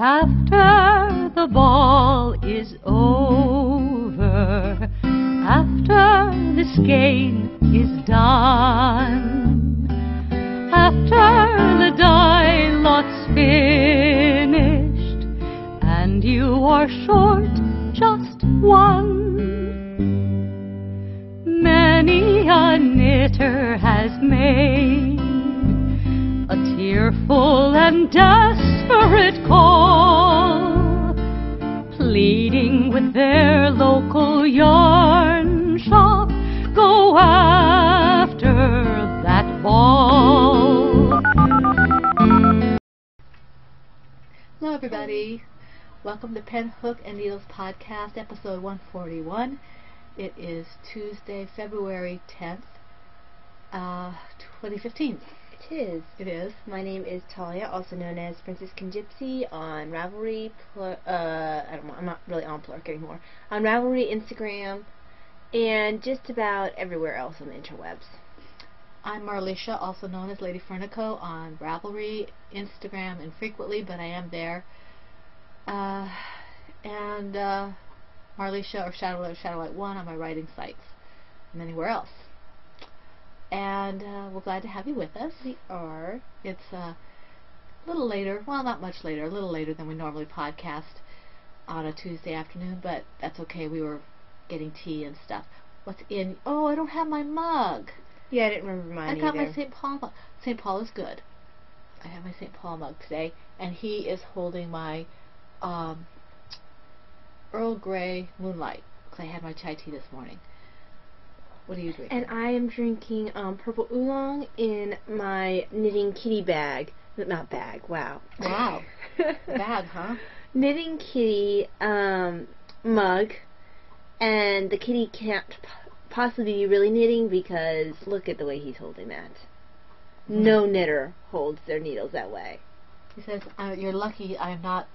After the ball is over, after this game is done, after the die lot's finished, and you are short just one, many a knitter has made a tearful and desperate call, pleading with their local yarn shop, go after that ball. Hello everybody, welcome to Pen, Hook, and Needles Podcast, episode 141. It is Tuesday, February 10th, 2015. It is. It is. My name is Talia, also known as Princess Kingypsy on Ravelry. I'm not really on Plurk anymore. On Ravelry, Instagram, and just about everywhere else on the interwebs. I'm Marlisha, also known as Lady Fernico on Ravelry, Instagram, and frequently, but I am there. And Marlisha or Shadowlight 1 on my writing sites and anywhere else. And we're glad to have you with us. We are. It's a little later, well, not much later, a little later than we normally podcast on a Tuesday afternoon, but that's okay. We were getting tea and stuff. What's in? Oh, I don't have my mug. Yeah, I didn't remember mine I got either. my St. Paul mug. St. Paul is good. I have my St. Paul mug today, and he is holding my Earl Grey Moonlight, because I had my chai tea this morning. What are you drinking? And I am drinking purple oolong in my knitting kitty bag. Not bag, wow. Wow. Bag, huh? Knitting kitty mug, and the kitty can't possibly be really knitting because look at the way he's holding that. No knitter holds their needles that way. He says, you're lucky I'm not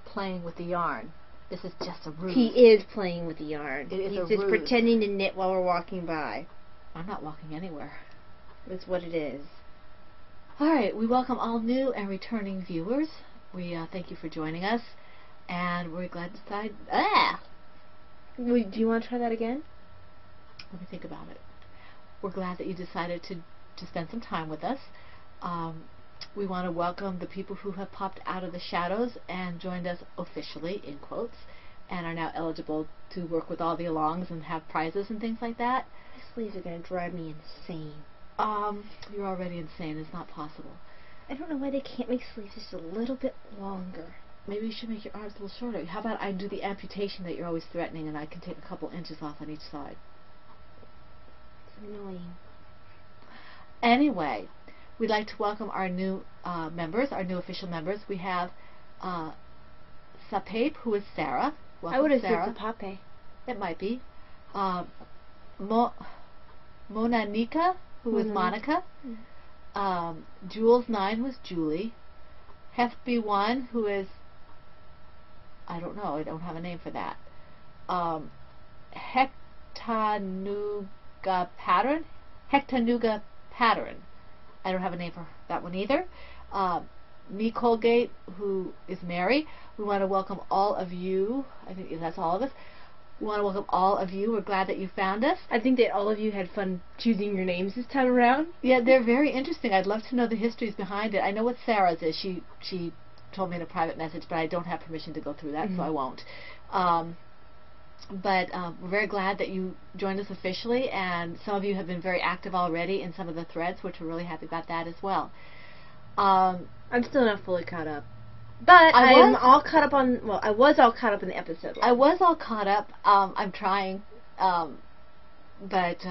playing with the yarn. This is just a ruse. He is playing with the yarn. He's just ruse. pretending to knit while we're walking by. I'm not walking anywhere. That's what it is. Alright, we welcome all new and returning viewers. We thank you for joining us, and we're glad to decide... Do you want to try that again? Let me think about it. We're glad that you decided to spend some time with us. We want to welcome the people who have popped out of the shadows and joined us officially, in quotes, and are now eligible to work with all the alongs and have prizes and things like that. My sleeves are going to drive me insane. You're already insane. It's not possible. I don't know why they can't make sleeves just a little bit longer. Maybe you should make your arms a little shorter. How about I do the amputation that you're always threatening, and I can take a couple inches off on each side? It's annoying. Anyway, we'd like to welcome our new members, our new official members. We have Sapape, who is Sarah. Welcome, I would have Sarah. said Sapape. It might be. Monanika, who is Monica. Jules9 was Julie. Hefby1, who is, I don't know, I don't have a name for that. Hectanuga Pattern. I don't have a name for that one either. Me Colgate, who is Mary. We want to welcome all of you. I think that's all of us. We want to welcome all of you. We're glad that you found us. I think that all of you had fun choosing your names this time around. Yeah, they're very interesting. I'd love to know the histories behind it. I know what Sarah's is. She told me in a private message, but I don't have permission to go through that, so I won't. But we're very glad that you joined us officially, and some of you have been very active already in some of the threads, which we're really happy about that as well. I'm still not fully caught up. But I was all caught up in the episode. I was all caught up. I'm trying. But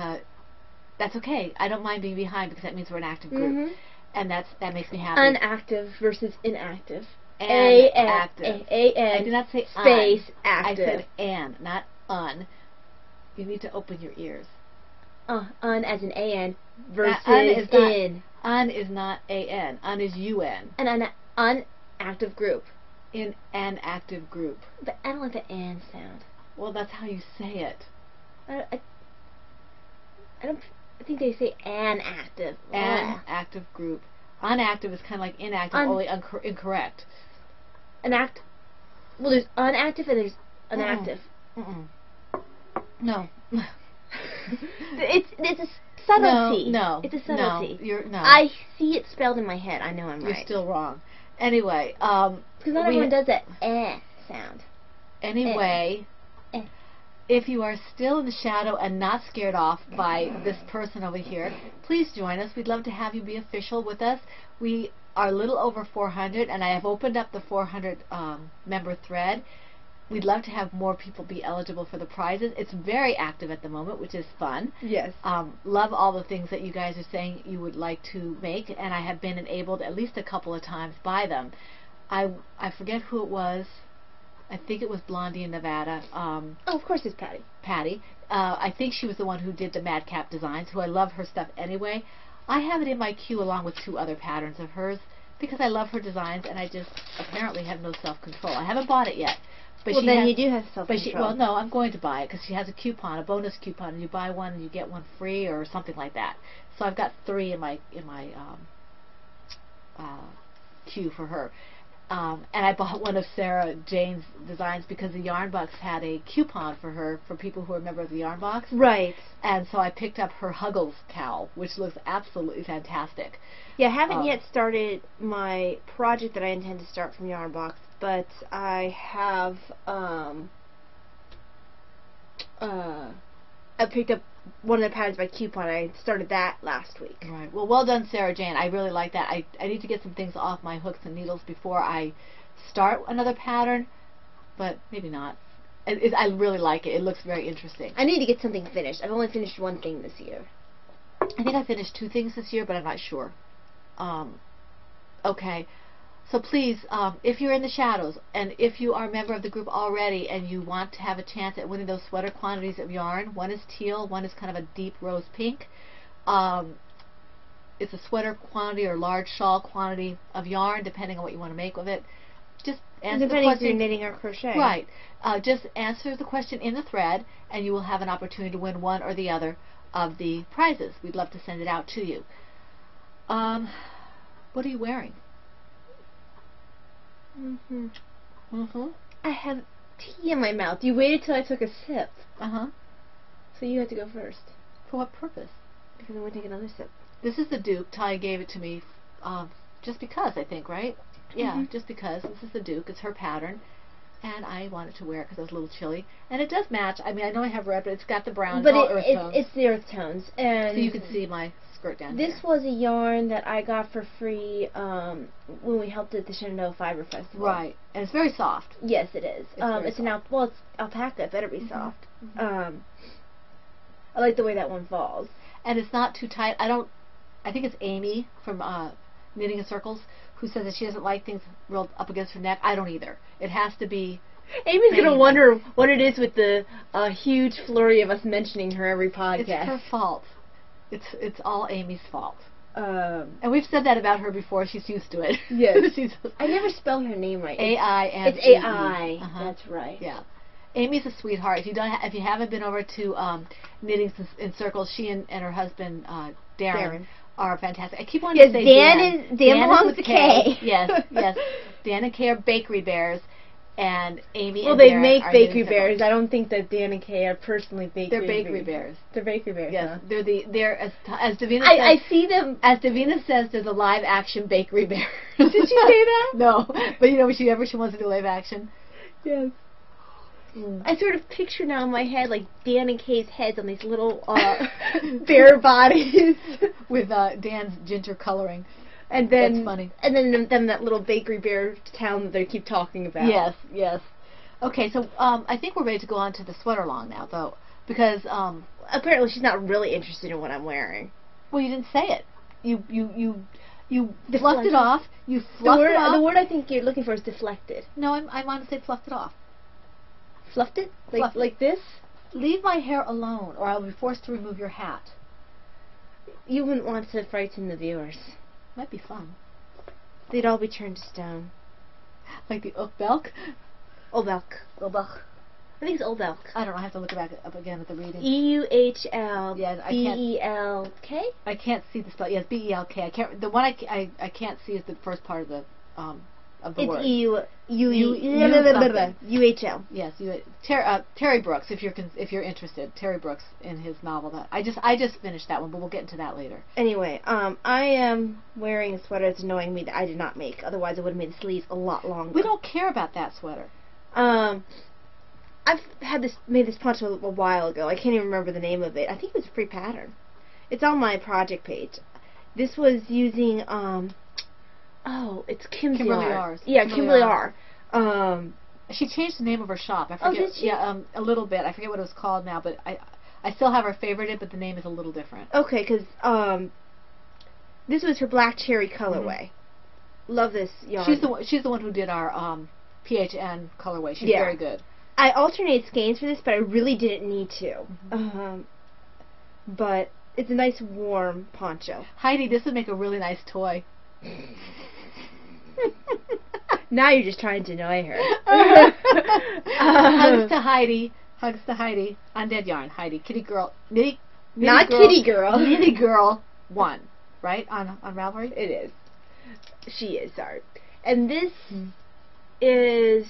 that's okay. I don't mind being behind because that means we're an active group. And that makes me happy. Unactive versus inactive. Active. A-N. I did not say space un. active. I said an, not un. You need to open your ears. Un as in A-N versus un. Un is not A-N. Un is U-N. An unactive group. In an active group. But I don't like the "and" sound. Well, that's how you say it. I think they say an active. An active group. Unactive is kind of like inactive, only incorrect. Well, there's unactive and there's inactive. No. It's a subtlety. No. It's a subtlety. No. I see it spelled in my head. I know I'm right. You're still wrong. Anyway, because not everyone does that sound. Anyway, if you are still in the shadow and not scared off by this person over here, please join us. We'd love to have you be official with us. We are a little over 400, and I have opened up the 400 member thread. We'd love to have more people be eligible for the prizes. It's very active at the moment, which is fun. Yes. Love all the things that you guys are saying you would like to make, and I have been enabled at least a couple of times by them. I forget who it was. I think it was Blondie in Nevada. Of course it's Patty. Patty. I think she was the one who did the Madcap designs, who I love her stuff anyway. I have it in my queue along with 2 other patterns of hers because I love her designs, and I just apparently have no self-control. I haven't bought it yet. But Well, then you do have But self-control. well, no, I'm going to buy it because she has a coupon, a bonus coupon, and you buy one and you get one free or something like that. So I've got 3 in my queue for her. And I bought one of Sarah Jane's designs because the Yarn Box had a coupon for her for people who are a member of the Yarn Box. Right. And so I picked up her Huggles cowl, which looks absolutely fantastic. Yeah, I haven't yet started my project that I intend to start from Yarn Box, but I have I picked up one of the patterns by coupon. I started that last week. Right. Well done, Sarah Jane. I really like that. I need to get some things off my hooks and needles before I start another pattern, but maybe not. I really like it. It looks very interesting. I need to get something finished. I've only finished one thing this year. I think I finished 2 things this year, but I'm not sure. Okay. So please, if you're in the shadows, and if you are a member of the group already and you want to have a chance at winning those sweater quantities of yarn, one is teal, one is kind of a deep rose pink. It's a sweater quantity or large shawl quantity of yarn, depending on what you want to make with it. Just answer the question. If you're knitting or crochet. Right. Just answer the question in the thread, and you will have an opportunity to win one or the other of the prizes. We'd love to send it out to you. What are you wearing? I have tea in my mouth. You waited till I took a sip. So you had to go first. For what purpose? Because I want to take another sip. This is the Duke. Ty gave it to me just because, I think, right? Yeah, just because. This is the Duke. It's her pattern. And I wanted to wear it because it was a little chilly. And it does match. I mean, I know I have red, but it's got the brown. But earth tones. it's the earth tones. And so you can see my skirt down this here. was a yarn that I got for free when we helped at the Shenandoah Fiber Festival. Right. And it's very soft. Yes, it is. It's it's alpaca. It better be soft. I like the way that one falls. And it's not too tight. I think it's Amy from Knitting in Circles who says that she doesn't like things real up against her neck. I don't either. It has to be. Amy's going to wonder what it is with the huge flurry of us mentioning her every podcast. It's her fault. It's all Amy's fault. And we've said that about her before. She's used to it. Yes. I never spell her name right. A-I-M-E. It's A-I. That's right. Yeah. Amy's a sweetheart. If you haven't been over to Knitting in Circles, she and her husband Darren are fantastic. I keep wanting to say Dan. Dan belongs to Kay. Yes. Dan and Kay are bakery bears, and Amy. Well, and they Darren make are bakery bears. I don't think that Dan and Kay are personally bakery. They're bakery bears. They're bakery bears. Yes, huh? they're as Davina says. I see them. As Davina says, they're the live action bakery bears. Did she say that? No, but you know, she wants to do live action. Yes. I sort of picture now in my head like Dan and Kay's heads on these little bear bodies with Dan's ginger coloring. And then that's funny. And then them that little bakery bear town that they keep talking about. Yes. Okay, so I think we're ready to go on to the sweater long now, though, because apparently she's not really interested in what I'm wearing. Well, you didn't say it. You fluffed it off. You fluffed it off. The word I think you're looking for is deflected. No, I want to say fluffed it off. Fluffed it? Like this? Leave my hair alone, or I'll be forced to remove your hat. You wouldn't want to frighten the viewers. Might be fun. They'd all be turned to stone. Like the Oakbelk? Olbelk. I think it's Olbelk. I don't know. I have to look it back up again at the reading. E-U-H-L. Yeah, B-E-L-K? I can't see the spell. Yes, B-E-L-K. I can't. The one I can't see is the first part of the of the It's word. UHL. Yes, Terry Brooks. If you're interested, Terry Brooks in his novel. That I just finished that one, but we'll get into that later. Anyway, I am wearing a sweater that's annoying me that I did not make. Otherwise, I would have made the sleeves a lot longer. We don't care about that sweater. I've made this poncho a while ago. I can't even remember the name of it. I think it was a free pattern. It's on my project page. This was using it's Kimberly R's. Yeah, Kimberly R. She changed the name of her shop. I forget. Oh, did she? Yeah, a little bit. I forget what it was called now, but I still have her favorited, but the name is a little different. Okay, because this was her black cherry colorway. Love this yarn. She's the one who did our PHN colorway. She's very good. I alternated skeins for this, but I really didn't need to. But it's a nice warm poncho. Heidi, this would make a really nice toy. Now you're just trying to annoy her. Hugs to Heidi. Hugs to Heidi. On Dead Yarn. Heidi. Kitty Girl. Not Kitty Girl. Kitty Girl 1. Right? On Ravelry? It is. She is, sorry. And this is...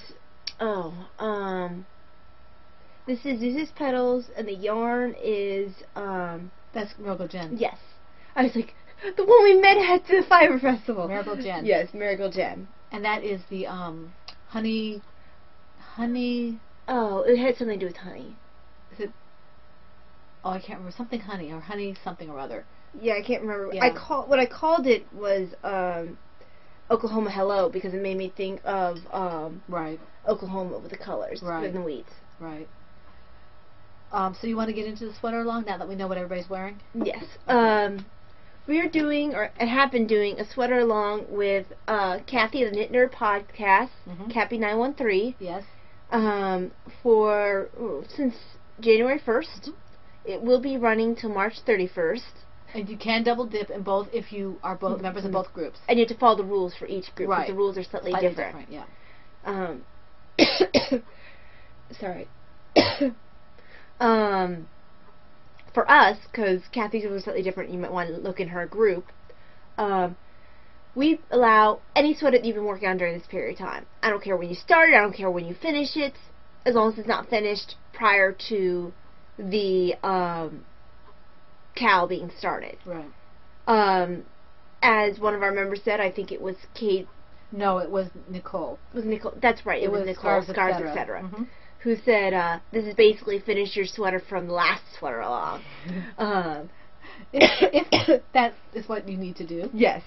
this is Zeus's Petals, and the yarn is, That's Marigold Jen. Yes. I was like, the one we met at the Fiber Festival. Marigold Jen. Yes, Marigold Jen. And that is the, honey... Oh, it had something to do with honey. Is it... Oh, I can't remember. Something honey, or honey something or other. Yeah, I can't remember. Yeah. What I called it was, Oklahoma Hello, because it made me think of, Right. Oklahoma with the colors, with the wheats. Right. So you want to get into the sweater along now that we know what everybody's wearing? Yes. We are doing, or I have been doing, a sweater along with Kathy of the Knit Nerd Podcast, Cappy913. Yes. Since January 1st. It will be running till March 31st. And you can double dip in both if you are both members of both groups. And you have to follow the rules for each group, right. because the rules are slightly different. Yeah. Sorry. For us, because Kathy's was slightly different, you might want to look in her group. We allow any sweater that you've been working on during this period of time. I don't care when you started, I don't care when you finish it, as long as it's not finished prior to the cowl being started. Right. As one of our members said, I think it was Kate. No, it was Nicole. It was Nicole. That's right. It was Nicole. Scarves, etc. Who said, "This is basically finish your sweater from the last sweater along." If that is what you need to do. Yes.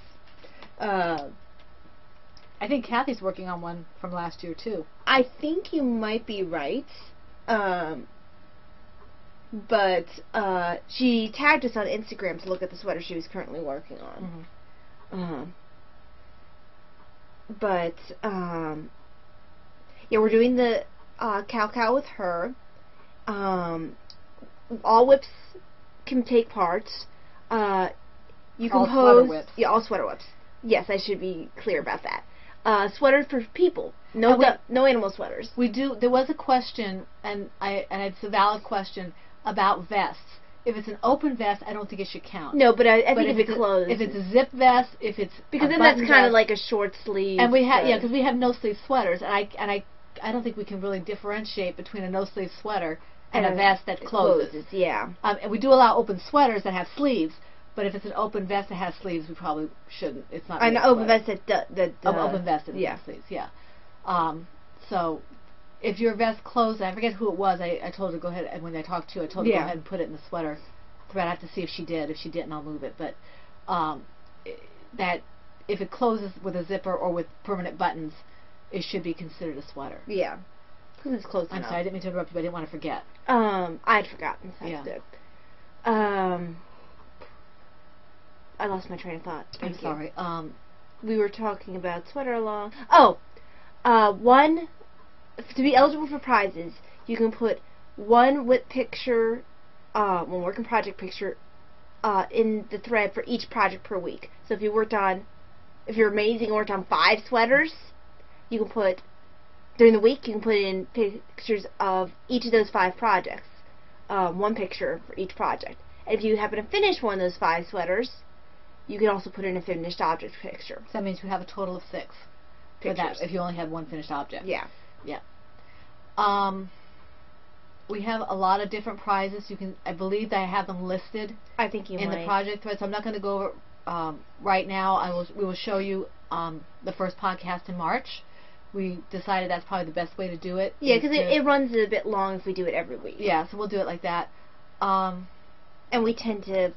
I think Kathy's working on one from last year too. I think you might be right. But she tagged us on Instagram to look at the sweater she was currently working on. Yeah, we're doing the cow with her. All whips can take parts. You can all pose. Sweater whips. Yeah, all sweater whips. Yes, I should be clear about that. Sweaters for people. No animal sweaters. We do. There was a question, and it's a valid question about vests. If it's an open vest, I don't think it should count. No, but I think if it's closed. If it's a zip vest, if it's because then that's kind of like a short sleeve. And we have because we have no sleeve sweaters, and I don't think we can really differentiate between a no sleeve sweater and a vest that closes. Yeah. And we do allow open sweaters that have sleeves, but if it's an open vest that has sleeves, we probably shouldn't. It's not. An open vest that open vest that has sleeves. Yeah. So. If your vest closed, I forget who it was, I told her to go ahead, and when I talked to you, I told her to go ahead and put it in the sweater thread. I have to see if she did. If she didn't, I'll move it. But that if it closes with a zipper or with permanent buttons, it should be considered a sweater. Yeah. Because it's close enough. I'm sorry, I didn't mean to interrupt you, but I didn't want to forget. I'd forgotten. So that's good. I lost my train of thought. I'm sorry. We were talking about sweater along. To be eligible for prizes, you can put one WIP picture, one work in project picture, in the thread for each project per week. So if you're amazing and worked on 5 sweaters, you can put, during the week, you can put in pictures of each of those 5 projects. One picture for each project. And if you happen to finish one of those 5 sweaters, you can also put in a finished object picture. So that means you have a total of 6 for that pictures. if you only had one finished object. Yeah. Yeah. We have a lot of different prizes. You can, I believe that I have them listed I think you in might. the project thread, so I'm not going to go over right now. We will show you the first podcast in March. We decided that's probably the best way to do it. Yeah, is because to- it runs a bit long if we do it every week. Yeah, so we'll do it like that. And we tend to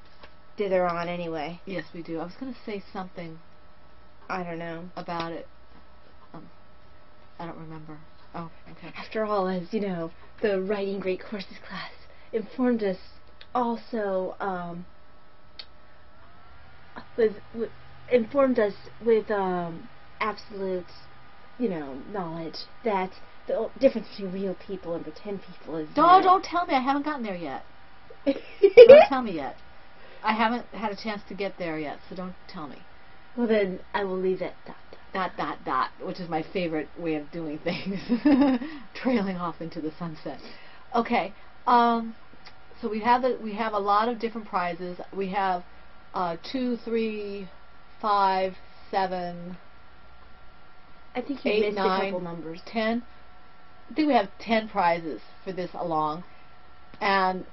dither on anyway. Yes, we do. I was going to say something I don't know. about it. I don't remember. Oh, okay. After all, as you know, the Writing Great Courses class informed us also with absolute, knowledge that the difference between real people and pretend people is. Don't tell me. I haven't gotten there yet. Don't tell me yet. I haven't had a chance to get there yet, so don't tell me. Well, then I will leave it Dot, which is my favorite way of doing things. Trailing off into the sunset. Okay. So we have a lot of different prizes. We have 2, 3, 5, 7, I think you 8, missed 9, a couple numbers. 10. I think we have 10 prizes for this along. And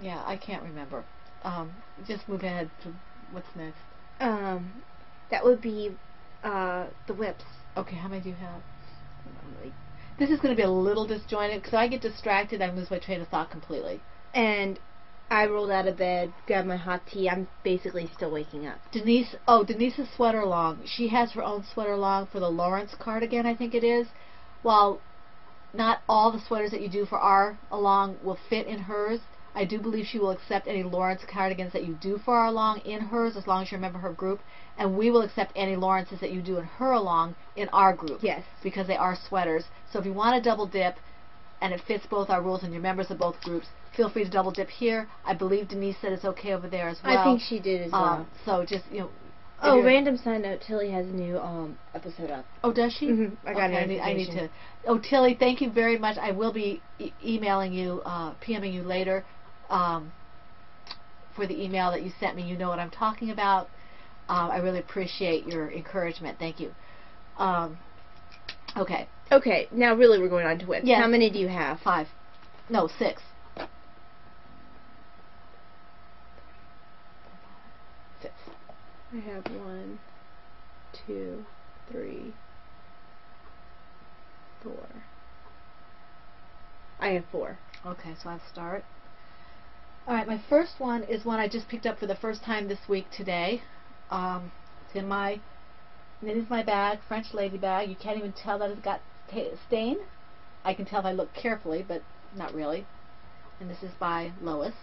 yeah, I can't remember. Just move ahead to what's next. That would be the whips. Okay, how many do you have? This is going to be a little disjointed because I get distracted. I lose my train of thought completely. And I rolled out of bed, grabbed my hot tea. I'm basically still waking up. Denise's sweater along. She has her own sweater along for the Lawrence cardigan, I think it is. While not all the sweaters that you do for our along will fit in hers, I do believe she will accept any Lawrence cardigans that you do for our along in hers, as long as you remember her group, and we will accept any Lawrences that you do in her along in our group. Yes. Because they are sweaters. So if you want to double dip, and it fits both our rules and you're members of both groups, feel free to double dip here. I believe Denise said it's okay over there as well. I think she did as well. So just, Oh, random side note, Tilly has a new episode up. Oh, does she? Mm-hmm. I got okay, an I need to. Oh, Tilly, thank you very much. I will be emailing you, PMing you later for the email that you sent me. You know what I'm talking about. I really appreciate your encouragement. Thank you. Okay. Okay, now really we're going on to whips. Yes. How many do you have? 5. No, 6. 6. I have 1, 2, 3, 4. I have 4. Okay, so I'll start. Alright, my first one is one I just picked up for the first time this week today. It's in my Knit Is My Bag, French lady bag. You can't even tell that it's got stain. I can tell if I look carefully, but not really. And this is by Lois.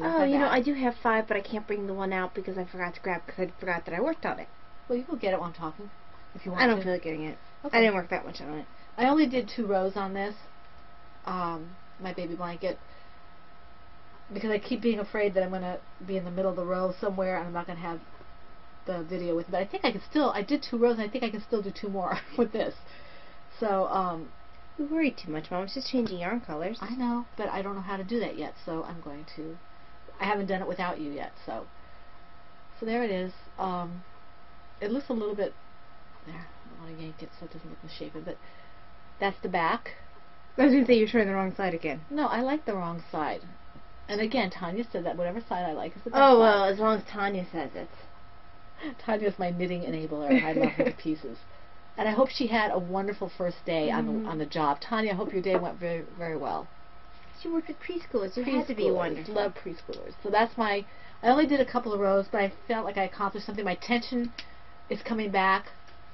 Oh, I do have 5, but I can't bring the one out because I forgot to grab, because I forgot that I worked on it. Well, you can get it while I'm talking, if you want I don't to. feel like getting it. Okay. I didn't work that much on it. I only did 2 rows on this, my baby blanket, because I keep being afraid that I'm going to be in the middle of the row somewhere and I'm not going to have the video with me. But I think I did 2 rows and I think I can still do 2 more with this. So, You worried too much, Mom. It's just changing yarn colors. I know, but I don't know how to do that yet, so I'm going to. I haven't done it without you yet, so. So there it is. It looks a little bit, there, I don't want to yank it so it doesn't look misshapen, but that's the back. I was going to say you're showing the wrong side again. No, I like the wrong side. And again, Tanya said that whatever side I like is the best Oh, side. well, as long as Tanya says it. Tanya's my knitting enabler, and I love her to pieces. And I hope she had a wonderful first day on the job. Tanya, I hope your day went very, very well. She worked with preschoolers. It had to be wonderful. Love preschoolers. So that's I only did a couple of rows, but I felt like I accomplished something. My tension is coming back,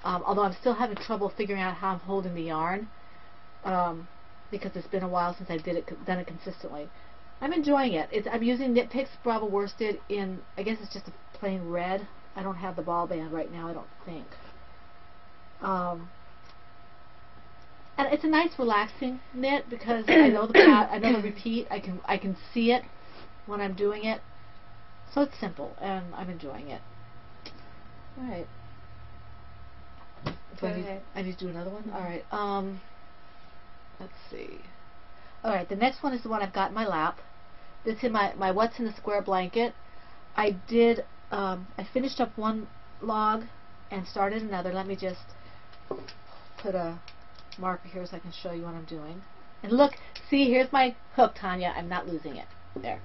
although I'm still having trouble figuring out how I'm holding the yarn, because it's been a while since I done it consistently. I'm enjoying it. I'm using Knit Picks Brava Worsted in, I guess it's just a plain red. I don't have the ball band right now, I don't think. And it's a nice relaxing knit because I know the repeat. I can see it when I'm doing it. So it's simple and I'm enjoying it. Alright. I need to do another one? Mm-hmm. Alright. Let's see. Alright, the next one is the one I've got in my lap. This is my What's in the Square blanket. I finished up one log and started another. Let me just put a marker here so I can show you what I'm doing. And look, see, here's my hook, Tanya. I'm not losing it. There.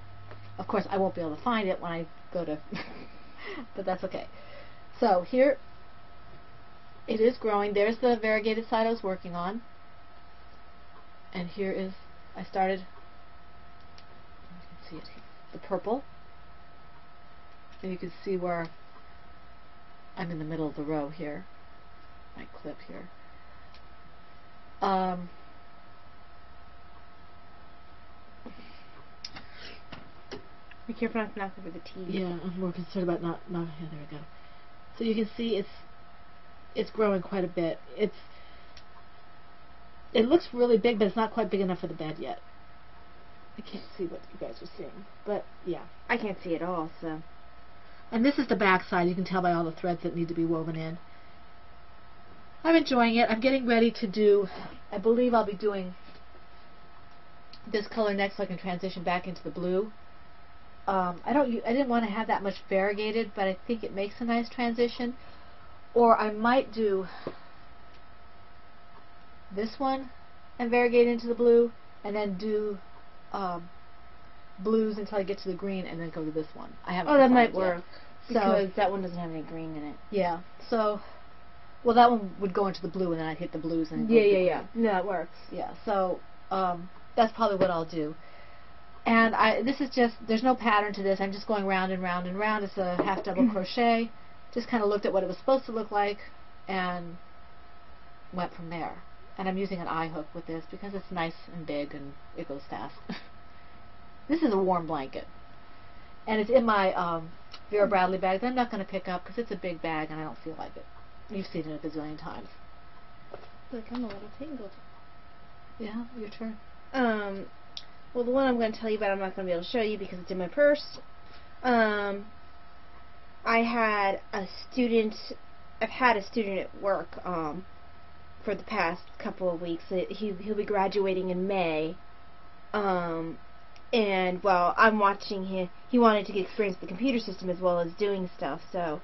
Of course, I won't be able to find it when I go to, but that's okay. So here, it is growing. There's the variegated side I was working on. And here is, I started, you can see it here, the purple. And you can see where I'm in the middle of the row here. My clip here. Be careful not to knock over the tea. Yeah, I'm more concerned about not here, there we go. So you can see it's growing quite a bit. It looks really big, but it's not quite big enough for the bed yet. I can't see what you guys are seeing, but yeah. I can't see it all, so. And this is the back side. You can tell by all the threads that need to be woven in. I'm enjoying it. I'm getting ready to do, I believe I'll be doing this color next so I can transition back into the blue. I didn't want to have that much variegated, but I think it makes a nice transition. Or I might do this one and variegate into the blue, and then do blues until I get to the green, and then go to this one. I haven't. Oh, that might yet. work, because that one doesn't have any green in it. Yeah. So, well, that one would go into the blue, and then I'd hit the blues and go to the green. No, it works. Yeah. So that's probably what I'll do. And this is just, there's no pattern to this. I'm just going round and round and round. It's a half double crochet. Just kind of looked at what it was supposed to look like and went from there. And I'm using an eye hook with this because it's nice and big and it goes fast. This is a warm blanket. And it's in my Vera Bradley bag that I'm not going to pick up because it's a big bag and I don't feel like it. You've seen it a gazillion times. Look, I'm a little tangled. Yeah, your turn. Well, the one I'm going to tell you about, I'm not going to be able to show you because it's in my purse. I had a student, I've had a student at work for the past couple of weeks. He'll be graduating in May. And, well, I'm watching him. He wanted to experience the computer system as well as doing stuff, so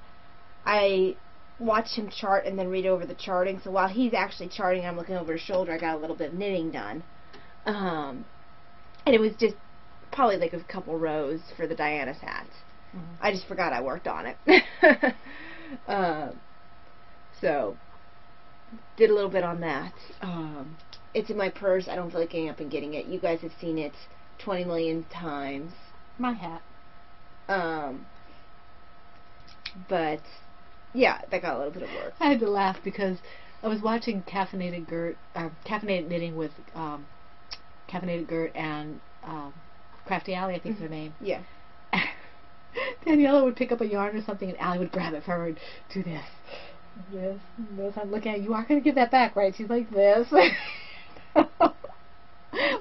I watched him chart and then read over the charting. So while he's actually charting, I'm looking over his shoulder. I got a little bit of knitting done. And it was just probably like a couple rows for the Diana's hat. Mm-hmm. I just forgot I worked on it. So, did a little bit on that. It's in my purse. I don't feel like getting up and getting it. You guys have seen it 20 million times. My hat. But, yeah, that got a little bit of work. I had to laugh because I was watching Caffeinated Knitting with Caffeinated Gert and Crafty Allie, I think is her name. Yeah. Daniela would pick up a yarn or something and Allie would grab it for her and do this. This. I'm looking at it. You are going to give that back, right? She's like this.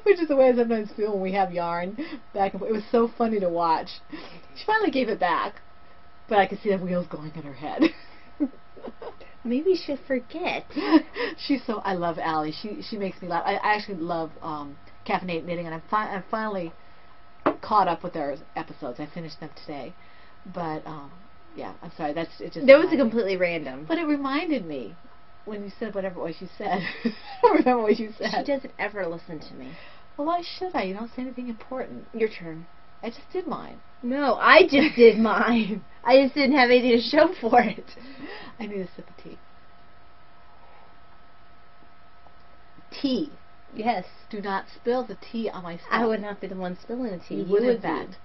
Which is the way I sometimes feel when we have yarn back and forth. It was so funny to watch. She finally gave it back, but I could see the wheels going in her head. Maybe she'll forget. She's so, I love Allie. She makes me laugh. I actually love Caffeinated Knitting, and I'm finally caught up with their episodes. I finished them today. But, yeah, I'm sorry. It just that was completely random. But it reminded me when you said whatever it was you said. I don't remember what you said. She doesn't ever listen to me. Well, why should I? You don't say anything important. Your turn. I just did mine. No, I just did mine. I just didn't have anything to show for it. I need a sip of tea. Tea. Yes. Do not spill the tea on my stuff. I would not be the one spilling the tea. You would, in fact.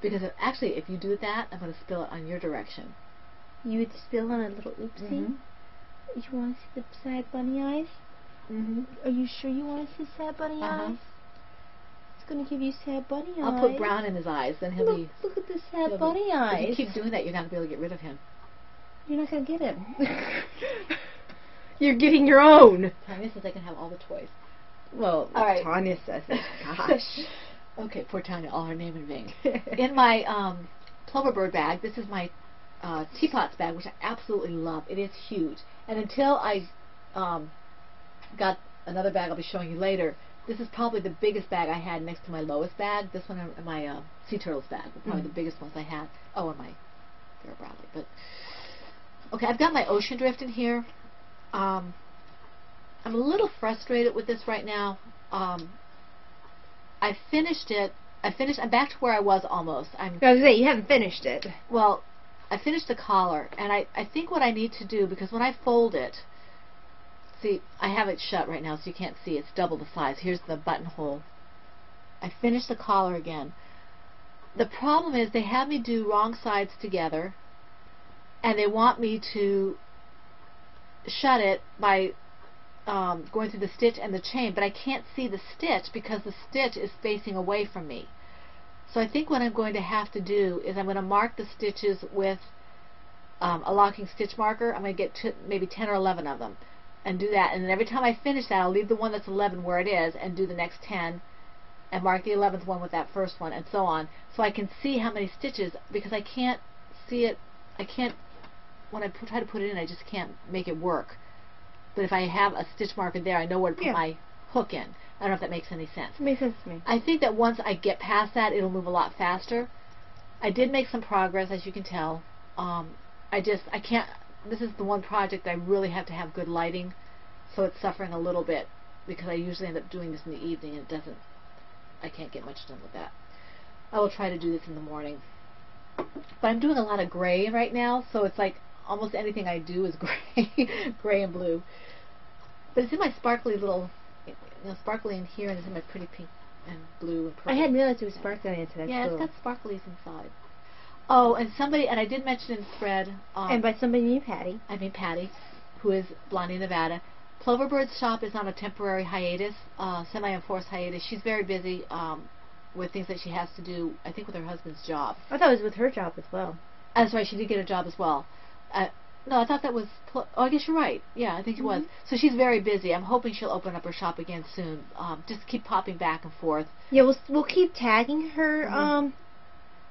Because actually, if you do that, I'm going to spill it on your direction. You would spill on a little oopsie? Mm-hmm. You want to see the sad bunny eyes? Mm-hmm. Are you sure you want to see sad bunny eyes? It's going to give you sad bunny eyes. I'll put brown in his eyes, then he'll be... Look at the sad bunny eyes. If you keep doing that, you're not going to be able to get rid of him. You're not going to get him. You're getting your own. Tanya says I can have all the toys. Well, all right. Tanya says it. Gosh. Okay, poor Tanya, all her name in vain. In my Cloverbird bag, this is my teapots bag, which I absolutely love. It is huge. And until I got another bag I'll be showing you later, this is probably the biggest bag I had next to my lowest bag. This one and my Sea Turtles bag were probably the biggest ones I had. Oh, and my Vera Bradley. But Okay, I've got my ocean drift in here. I'm a little frustrated with this right now. I finished it. I'm back to where I was almost. I was going to say, you haven't finished it. Well, I finished the collar, and I think what I need to do, because when I fold it, see, I have it shut right now so you can't see. It's double the size. Here's the buttonhole. I finished the collar again. The problem is they have me do wrong sides together, and they want me to shut it by going through the stitch and the chain, but I can't see the stitch because the stitch is facing away from me. So I think what I'm going to have to do is I'm going to mark the stitches with a locking stitch marker. I'm going to get maybe 10 or 11 of them and do that. And then every time I finish that, I'll leave the one that's 11 where it is and do the next 10 and mark the 11th one with that first one and so on. So I can see how many stitches, because I can't see it. I can't, when I try to put it in, I just can't make it work. But if I have a stitch marker there, I know where to put my hook in. I don't know if that makes any sense. It makes sense to me. I think that once I get past that, it'll move a lot faster. I did make some progress, as you can tell. I can't, this is the one project I really have to have good lighting, so it's suffering a little bit, because I usually end up doing this in the evening, and I can't get much done with that. I will try to do this in the morning. But I'm doing a lot of gray right now, so it's like almost anything I do is gray, gray and blue. But it's in my sparkly little, sparkly in here, and it's in my pretty pink and blue and purple. I hadn't realized it was sparkly into that. Yeah, it's got sparklies inside. Oh, and I did mention in the thread. And by somebody named Patty. I mean Patty, who is Blondie, Nevada. Ploverbird's shop is on a temporary hiatus, semi-enforced hiatus. She's very busy with things that she has to do, I think with her husband's job. I thought it was with her job as well. That's right, she did get a job as well. No, I thought that was... Oh, I guess you're right. Yeah, I think it was. So she's very busy. I'm hoping she'll open up her shop again soon. Just keep popping back and forth. Yeah, we'll keep tagging her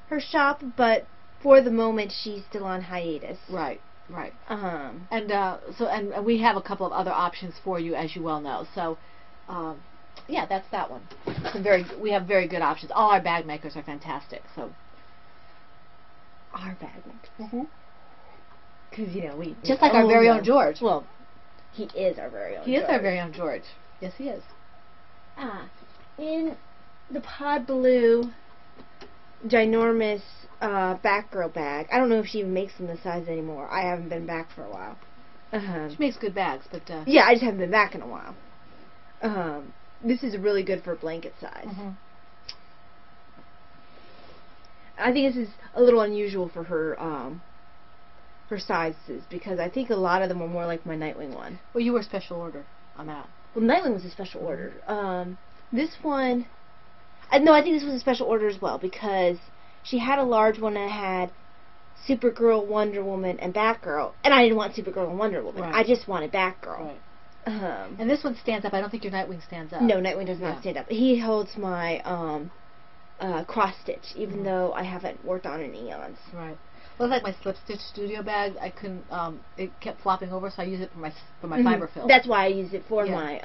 her shop, but for the moment she's still on hiatus. Right, right. And we have a couple of other options for you, as you well know. So, yeah, that's that one. We have very good options. All our bag makers are fantastic. So, our bag makers. Because, we... Just like our very own George. Well, he is our very own George. He is our very own George. Yes, he is. In the Pod Blue ginormous Batgirl bag, I don't know if she even makes them this size anymore. I haven't been back for a while. She makes good bags, but... yeah, I just haven't been back in a while. This is really good for blanket size. I think this is a little unusual for her... for sizes, because I think a lot of them are more like my Nightwing one. Well, you were special order on that. Well, Nightwing was a special order. This one, no, I think this was a special order as well, because she had a large one that had Supergirl, Wonder Woman, and Batgirl, and I didn't want Supergirl and Wonder Woman. Right. I just wanted Batgirl. Right. And this one stands up. I don't think your Nightwing stands up. No, Nightwing does not stand up. He holds my cross stitch, even though I haven't worked on it in eons. Right. Well, it's like my slip stitch studio bag. I couldn't. It kept flopping over, so I use it for my fiber fill. That's why I use it for my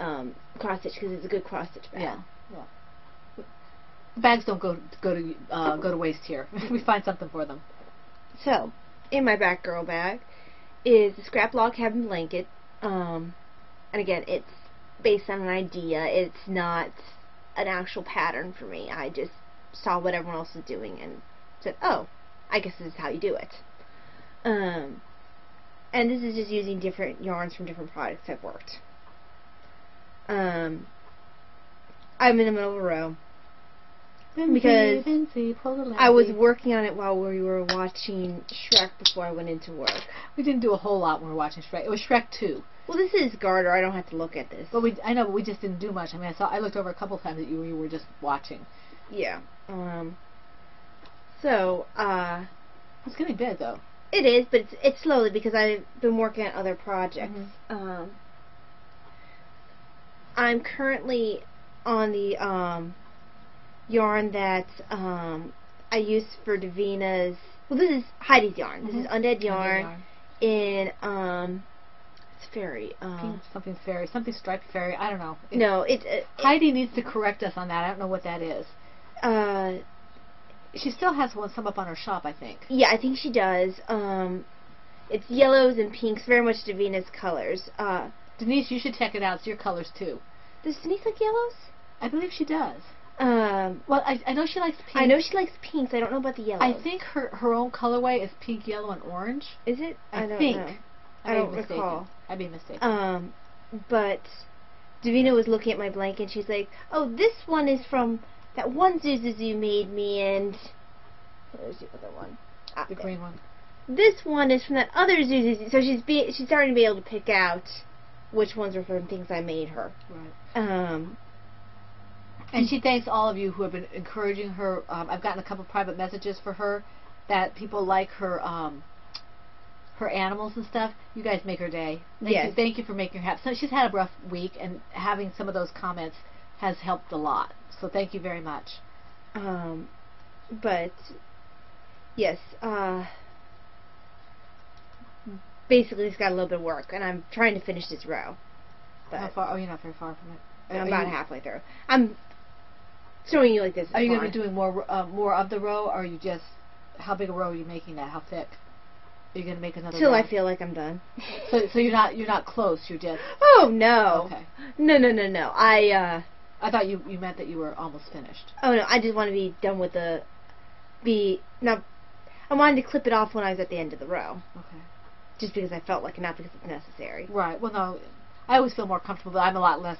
cross stitch, because it's a good cross stitch bag. Yeah. Yeah. Bags don't go to waste here. We find something for them. So, in my Batgirl bag is the Scrap Log Cabin blanket. And again, it's based on an idea. It's not an actual pattern for me. I just saw what everyone else was doing and said, oh, I guess this is how you do it. And this is just using different yarns from different products I've worked. I'm in the middle of a row. Because I was working on it while we were watching Shrek before I went into work. We didn't do a whole lot when we were watching Shrek. It was Shrek 2. Well, this is Garter. I don't have to look at this. But I know, but we just didn't do much. I mean, I looked over a couple times at you were just watching. Yeah. So, it's getting big, though. It is, but it's slowly, because I've been working on other projects. I'm currently on the yarn that I used for Davina's. Well, this is Heidi's yarn. This is Undead yarn in it's fairy. Something fairy, something striped fairy. I don't know. No, Heidi needs to correct us on that. I don't know what that is. She still has some up on her shop, I think. Yeah, I think she does. It's yellows and pinks, very much Davina's colors. Denise, you should check it out. It's your colors too. Does Denise like yellows? I believe she does. Well, I know she likes pink. I know she likes pinks. I don't know about the yellows. I think her own colorway is pink, yellow, and orange. Is it? I don't think. know. I I don't may be mistaken. recall. I'd be mistaken. But Davina was looking at my blanket and she's like, "Oh, this one is from that one Zuzuzu made me, and where's the other one? The green one. This one is from that other Zuzuzu." So she's starting to be able to pick out which ones are from things I made her. Right. And she thanks all of you who have been encouraging her. I've gotten a couple private messages for her that people like her her animals and stuff. You guys make her day. Thank you for making her happy. So she's had a rough week, and having some of those comments has helped a lot. So thank you very much. But yes, basically it's got a little bit of work, and I'm trying to finish this row. But How far? Oh, you're not very far from it. I'm about halfway through. I'm showing you like this. Are you going to be doing more of the row, or are you just, how big a row are you making that? How thick? Are you going to make another till row? I feel like I'm done. So you're not close. You're just. Oh no. Okay. No. I thought you meant that you were almost finished. Oh no, I just want to be done with I wanted to clip it off when I was at the end of the row. Okay. Just because I felt like not because it's necessary. Right. Well, no, I always feel more comfortable, but I'm a lot less.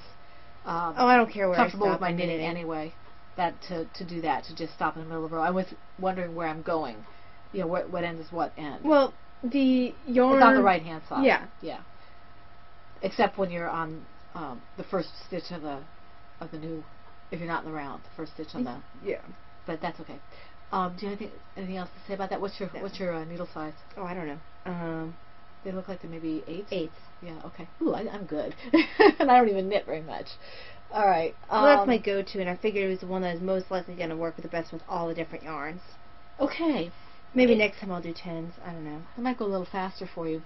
I don't care where comfortable I with my knitting anyway. That to do that, to just stop in the middle of the row. I was wondering where I'm going. You know, what end is what end. Well, the yarn. It's on the right hand side. Yeah. Yeah. Except when you're on the first stitch of the new. If you're not in the round, the first stitch on the. Yeah. But that's okay. Do you have anything else to say about that? What's your needle size? Oh, I don't know. They look like they're maybe eighths. Eighths. Yeah. Okay. Ooh, I'm good, and I don't even knit very much. All right. Well, that's my go-to, and I figured it was the one that was most likely going to work with the best with all the different yarns. Okay. Maybe next time I'll do 10s. I don't know. It might go a little faster for you,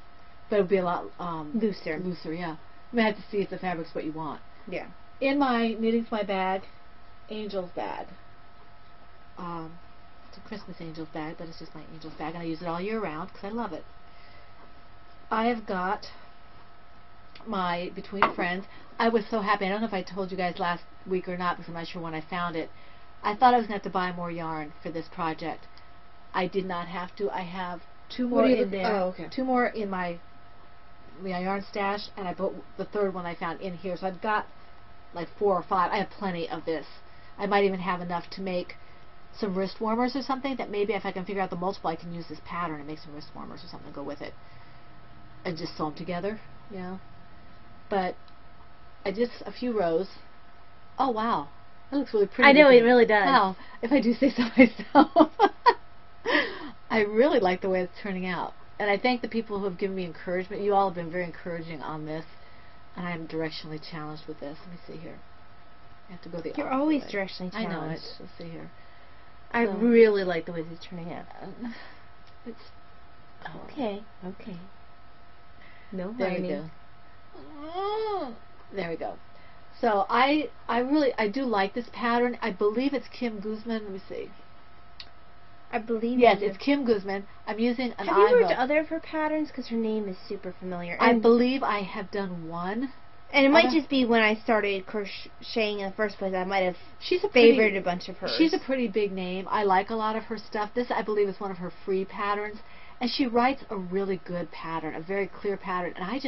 but it'll be a lot looser. Looser, yeah. I mean, I have to see if the fabric's what you want. Yeah. In my Knitting's My Bag, Angel's Bag. It's a Christmas Angel's Bag, but it's just my Angel's Bag, and I use it all year round because I love it. I have got my Between Friends. I was so happy. I don't know if I told you guys last week or not because I'm not sure when I found it. I thought I was going to have to buy more yarn for this project. I did not have to. I have 2 more in there. Oh, okay. 2 more in my yarn stash, and I put the 3rd one I found in here. So I've got like 4 or 5. I have plenty of this. I might even have enough to make some wrist warmers or something, that maybe if I can figure out the multiple, I can use this pattern and make some wrist warmers or something to go with it. And just sew them together, yeah. But I just a few rows. Oh wow, that looks really pretty. I know, it really does. Wow, if I do say so myself. I really like the way it's turning out, and I thank the people who have given me encouragement. You all have been very encouraging on this, and I am directionally challenged with this. Let me see here. I have to go the. You're opposite always way. directionally challenged. I know it. Let's see here. I really like the way this is turning out. It's okay. No, there we go. There we go. So I do like this pattern. I believe it's Kim Guzman. Let me see. I believe. Yes, it's Kim Guzman. I'm using an Have you worked hook. other of her patterns? Because her name is super familiar. I believe I have done one. And it might just be when I started crocheting in the first place, I might have favored favored a bunch of hers. She's a pretty big name. I like a lot of her stuff. This, I believe, is one of her free patterns. And she writes a really good pattern, a very clear pattern. And I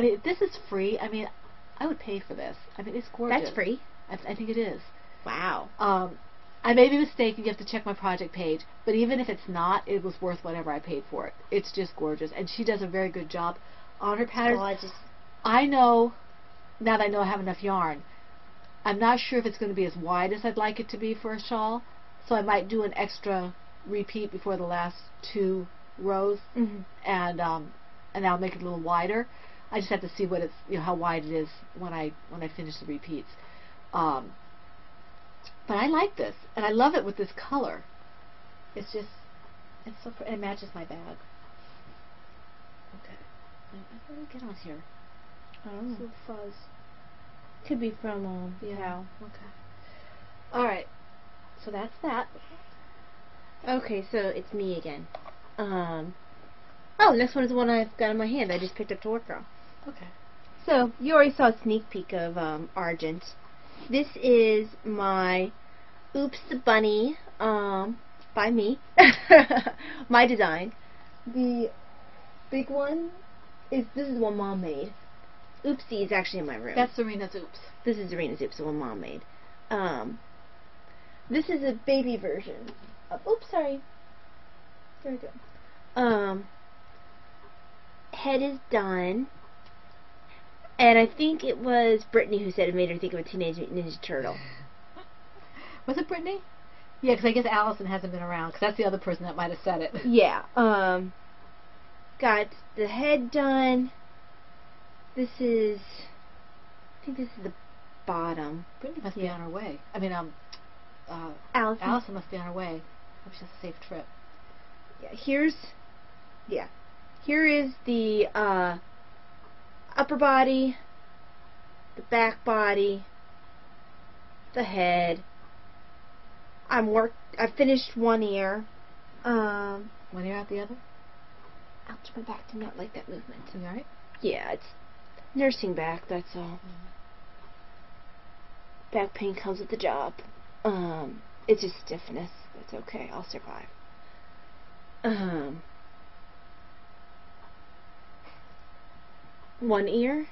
mean, if this is free, I mean, I would pay for this. I mean, it's gorgeous. That's free? I think it is. Wow. I may be mistaken. You have to check my project page. But even if it's not, it was worth whatever I paid for it. It's just gorgeous. And she does a very good job on her patterns. I know, now that I know I have enough yarn, I'm not sure if it's going to be as wide as I'd like it to be for a shawl. So I might do an extra repeat before the last 2 rows. Mm-hmm. And I'll make it a little wider. I just have to see what it's, how wide it is when I finish the repeats. But I like this, and I love it with this color. It's just, it's so pretty. It matches my bag. Okay. How do I get on here? I don't know. Little fuzz. Could be from, yeah. Okay. Alright. So that's that. Okay, so it's me again. Oh, next one is the one I've got in my hand. I just picked up to work on. Okay. So, you already saw a sneak peek of Argent. This is my Oops the Bunny, by me. My design. The big one this is one Mom made. Oopsie is actually in my room. That's Serena's Oops. This is Serena's Oops, the one Mom made. This is a baby version of, oops, sorry. There we go. Head is done. And I think it was Brittany who said it made her think of a Teenage Mutant Ninja Turtle. Was it Brittany? Yeah, because I guess Allison hasn't been around, because that's the other person that might have said it. Yeah. Got the head done. This is, I think this is the bottom. Brittany must be on her way. I mean, Allison must be on her way. Hope she has a safe trip. Yeah, here is the upper body, the back body, the head. I finished one ear. One ear out the other? Ouch, my back did not like that movement. You alright? Yeah, it's nursing back, that's all. Back pain comes with the job. It's just stiffness. That's okay, I'll survive. One ear,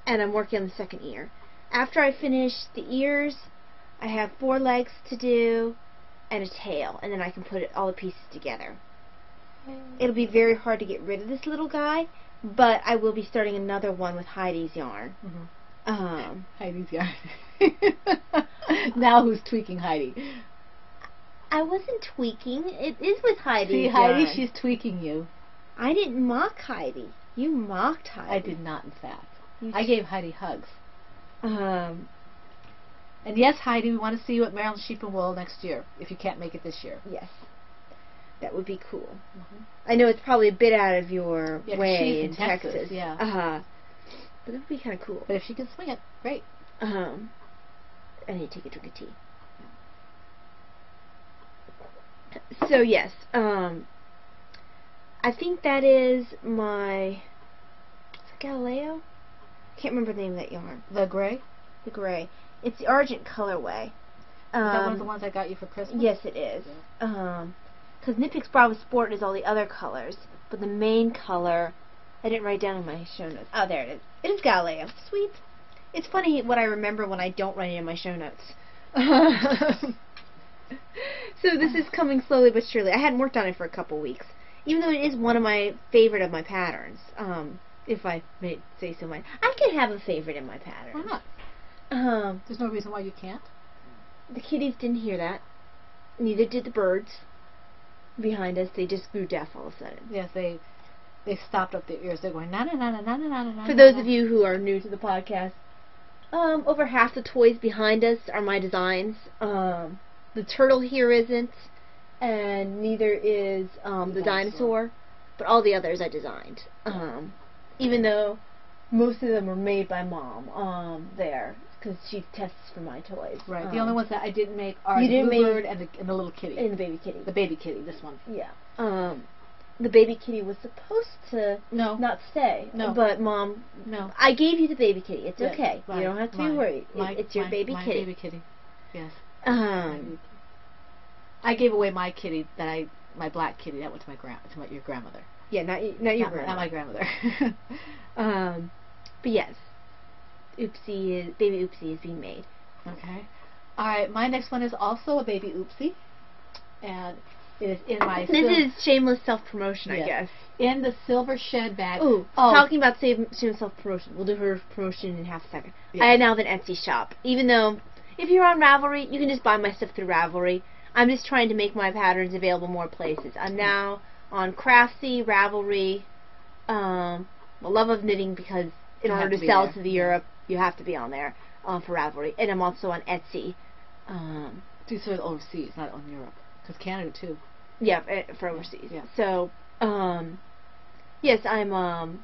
and I'm working on the second ear. After I finish the ears, I have 4 legs to do and a tail, and then I can put all the pieces together. It'll be very hard to get rid of this little guy, but I will be starting another one with Heidi's yarn. Heidi's yarn. Now who's tweaking Heidi? I wasn't tweaking. It is with Heidi's See, yarn. Heidi, she's tweaking you. I didn't mock Heidi. You mocked Heidi. I did not, in fact. I gave Heidi hugs. Um, And yes, Heidi, we want to see you at Maryland Sheep and Wool next year, if you can't make it this year. yes. That would be cool. I know it's probably a bit out of your way she's in Texas. yeah. But that would be kind of cool. But if she can swing it, great. I need to take a drink of tea. So yes, I think that is my Galileo? Can't remember the name of that yarn. The gray? The gray. It's the Argent colorway. Is that one of the ones I got you for Christmas? Yes, it is. Because Knit Picks Bravo Sport is all the other colors, but the main color, I didn't write down in my show notes. Oh, there it is. It is Galileo. Sweet. It's funny what I remember when I don't write it in my show notes. So this is coming slowly but surely. I hadn't worked on it for a couple weeks, even though it is one of my favorite of my patterns. If I may say so myself, I can have a favorite in my pattern. Why not? There's no reason why you can't. The kitties didn't hear that. Neither did the birds behind us. They just grew deaf all of a sudden. Yes, they stopped up their ears. They're going na na na na na na na na. For those of you who are new to the podcast, over half the toys behind us are my designs. The turtle here isn't, and neither is the dinosaur, but all the others I designed. Even though most of them were made by Mom there, because she tests for my toys. Right. The only ones that I didn't make are the bluebird and the little kitty. And the baby kitty. The baby kitty, this one. Yeah. The baby kitty was supposed to not stay. No. But Mom... No. I gave you the baby kitty. It's okay. Right. You don't have to be worried. It's your baby kitty. My baby kitty. Yes. I gave away my kitty my black kitty that went to your grandmother. Yeah, not your grandmother. Not my grandmother. But yes, baby Oopsie is being made. Okay. All right. My next one is also a baby Oopsie, and it is in my. This is shameless self-promotion, I guess. In the silver shed bag. Talking about shameless self-promotion. We'll do her promotion in half a second. Yeah. I now have an Etsy shop. Even though, if you're on Ravelry, you can just buy my stuff through Ravelry. I'm just trying to make my patterns available more places. I'm now on Craftsy, Ravelry, Love of Knitting, because in order to sell to the Europe, you have to be on there for Ravelry. And I'm also on Etsy. These are overseas, not on Europe. Because Canada, too. Yeah, for overseas. Yeah. So, yes, I'm on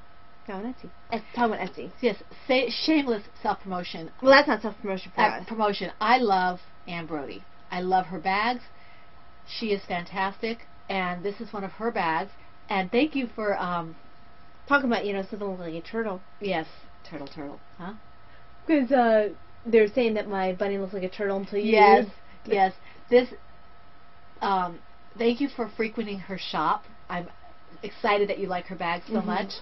Etsy. Talking about Etsy. Yes, shameless self-promotion. Well, that's not self-promotion for us. Promotion. I love Anne Brodie. I love her bags. She is fantastic. And this is one of her bags. And thank you for Talking about, something like a turtle. yes, turtle, huh? Because they're saying that my bunny looks like a turtle until you Yes, yes. This. Thank you for frequenting her shop. I'm excited that you like her bag so much,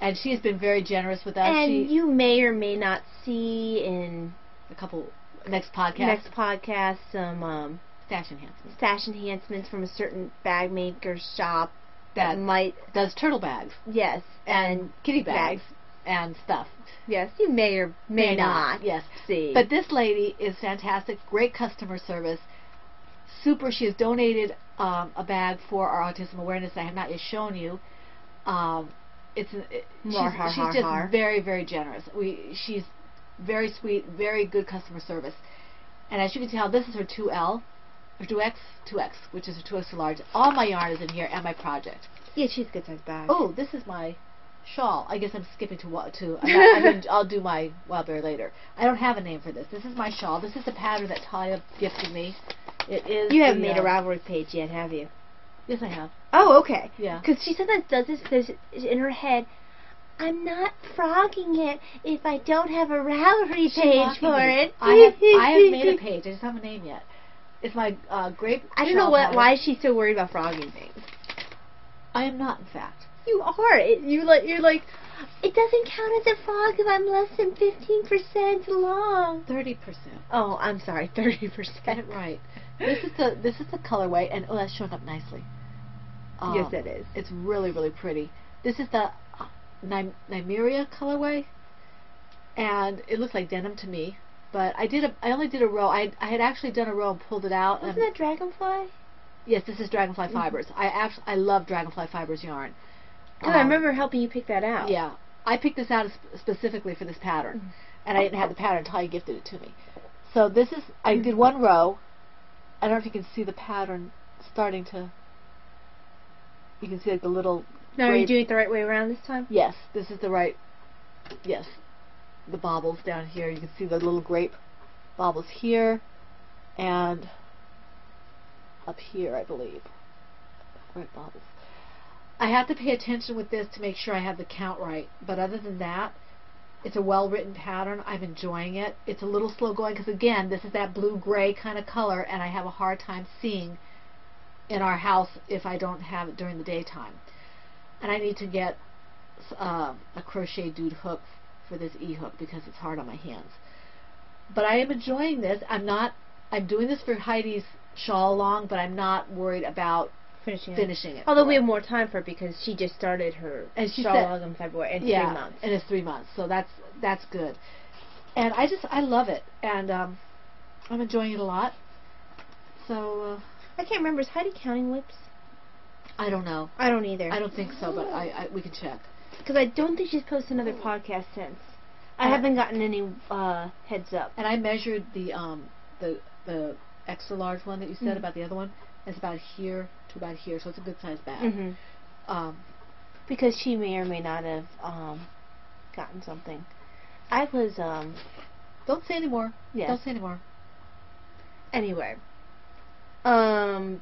and she has been very generous with us. And you may or may not see in a couple next podcast some stash enhancements from a certain bag maker shop that might does turtle bags. Yes, and kitty bags and stuff. Yes, you may or may not. Yes, see. But this lady is fantastic. Great customer service. Super. She has donated a bag for our autism awareness that I have not yet shown you. She's just very, very generous. She's very sweet, very good customer service. And as you can tell, this is her 2L, or 2X, which is a 2X large. All my yarn is in here and my project. Yeah, she's a good sized bag. Oh, this is my shawl. I guess I'm skipping I'll do my Wildberry later. I don't have a name for this. This is my shawl. This is the pattern that Talia gifted me. It is. You haven't made a Ravelry page yet, have you? Yes, I have. Oh, okay. Yeah. Because she sometimes does this because in her head, I'm not frogging it if I don't have a Ravelry page for it. I have made a page. I just haven't a name yet. It's my grape. I don't know why she's so worried about frogging things. I am not, in fact. You are. You're like. It doesn't count as a frog if I'm less than 15% long. 30%. Oh, I'm sorry, 30%. Get it right. This is the colorway, and that's showing up nicely. Yes, it is. It's really, really pretty. This is the Nymeria colorway, and it looks like denim to me. But I only did a row. I had actually done a row and pulled it out. Isn't that Dragonfly? Yes, this is Dragonfly Fibers. I love Dragonfly Fibers yarn. I remember helping you pick that out. Yeah, I picked this out specifically for this pattern, and I didn't have the pattern until you gifted it to me. So this is, I did one row. I don't know if you can see the pattern starting to, you can see like the little... Now, are you doing it the right way around this time? Yes, this is the right, yes. The baubles down here, you can see the little grape baubles here, and up here, I believe. Grape baubles. I have to pay attention with this to make sure I have the count right, but other than that, it's a well-written pattern. I'm enjoying it. It's a little slow going because, again, this is that blue-gray kind of color, and I have a hard time seeing in our house if I don't have it during the daytime. And I need to get a crochet dude hook for this e-hook because it's hard on my hands. But I am enjoying this. I'm doing this for Heidi's shawl along, but I'm not worried about finishing it. Although we have more time for it because she just started her shawl in February in 3 months. And it's 3 months, so that's good. And I love it, and I'm enjoying it a lot. So I can't remember. Is Heidi counting whips? I don't know. I don't either. I don't think so, but we can check. Because I don't think she's posted another podcast since. I haven't gotten any heads up. And I measured the extra large one that you said about the other one. It's about here to about here, so it's a good sized bag. Because she may or may not have gotten something. I was Don't say anymore. Yes. Don't say anymore. Anyway. The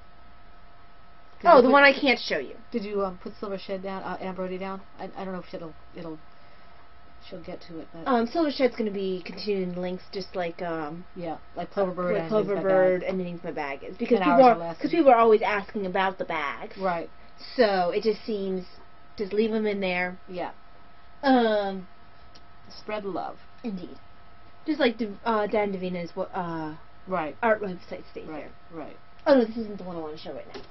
one I can't show you. Did you put Silver Shed down, Ambrody down? I don't know if she'll get to it. But Silver Shed's going to be continuing links, just like like Cloverbird and Cloverbird and Knitting My Bag is because people are always asking about the bags. Right. So it just seems just leave them in there. Yeah. Spread love. Indeed. Just like Dan Davina's right art website stays there. Right. Oh no, this isn't the one I want to show right now.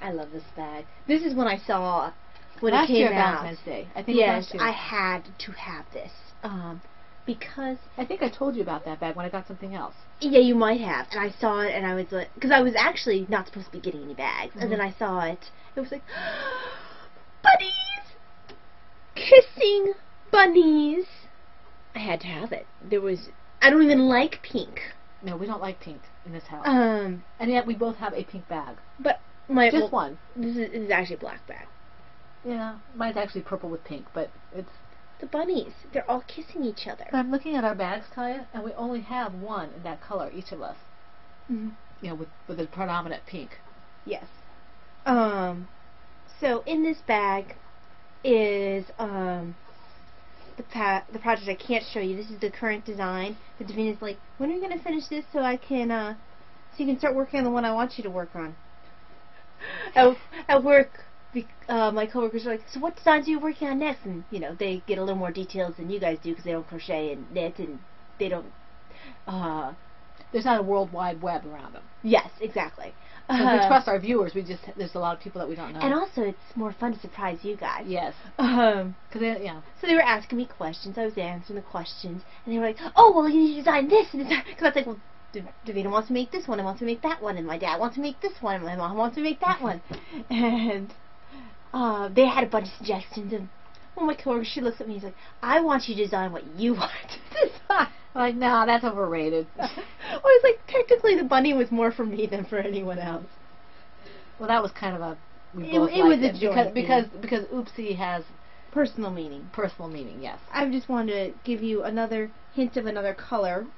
I love this bag. This is when I saw when last it came year, out. Valentine's Day. I think yes, last year. I had to have this because I think I told you about that bag when I got something else. Yeah, you might have. And I saw it, and I was like, because I was actually not supposed to be getting any bags, and then I saw it. It was like, bunnies, kissing bunnies. I had to have it. I don't even like pink. No, we don't like pink in this house. And yet we both have a pink bag. But one. This is actually a black bag. Yeah, mine's actually purple with pink, but it's the bunnies. They're all kissing each other. But I'm looking at our bags, Talia, and we only have one in that color, each of us. Mm-hmm. You know, with a predominant pink. Yes. So in this bag is the project I can't show you. This is the current design. But Davina's like, when are you gonna finish this so I can so you can start working on the one I want you to work on? At work, my coworkers are like, so what designs are you working on next? And you know, they get a little more details than you guys do because they don't crochet and knit and they don't. There's not a world wide web around them. Yes, exactly. So we trust our viewers. There's a lot of people that we don't know. And also, it's more fun to surprise you guys. Yes. So they were asking me questions. I was answering the questions, and they were like, "Oh, well, you need to design this and design." Because I was like, "Well, Davina wants to make this one, and wants to make that one, and my dad wants to make this one, and my mom wants to make that one." And they had a bunch of suggestions. And one of my coworkers, she looks at me and is like, "I want you to design what you want to design." I'm like, no, that's overrated. Well, it's like technically the bunny was more for me than for anyone else. Well, that was kind of a. It was a joint because Oopsie has personal meaning. Personal meaning, yes. I just wanted to give you another hint of another color.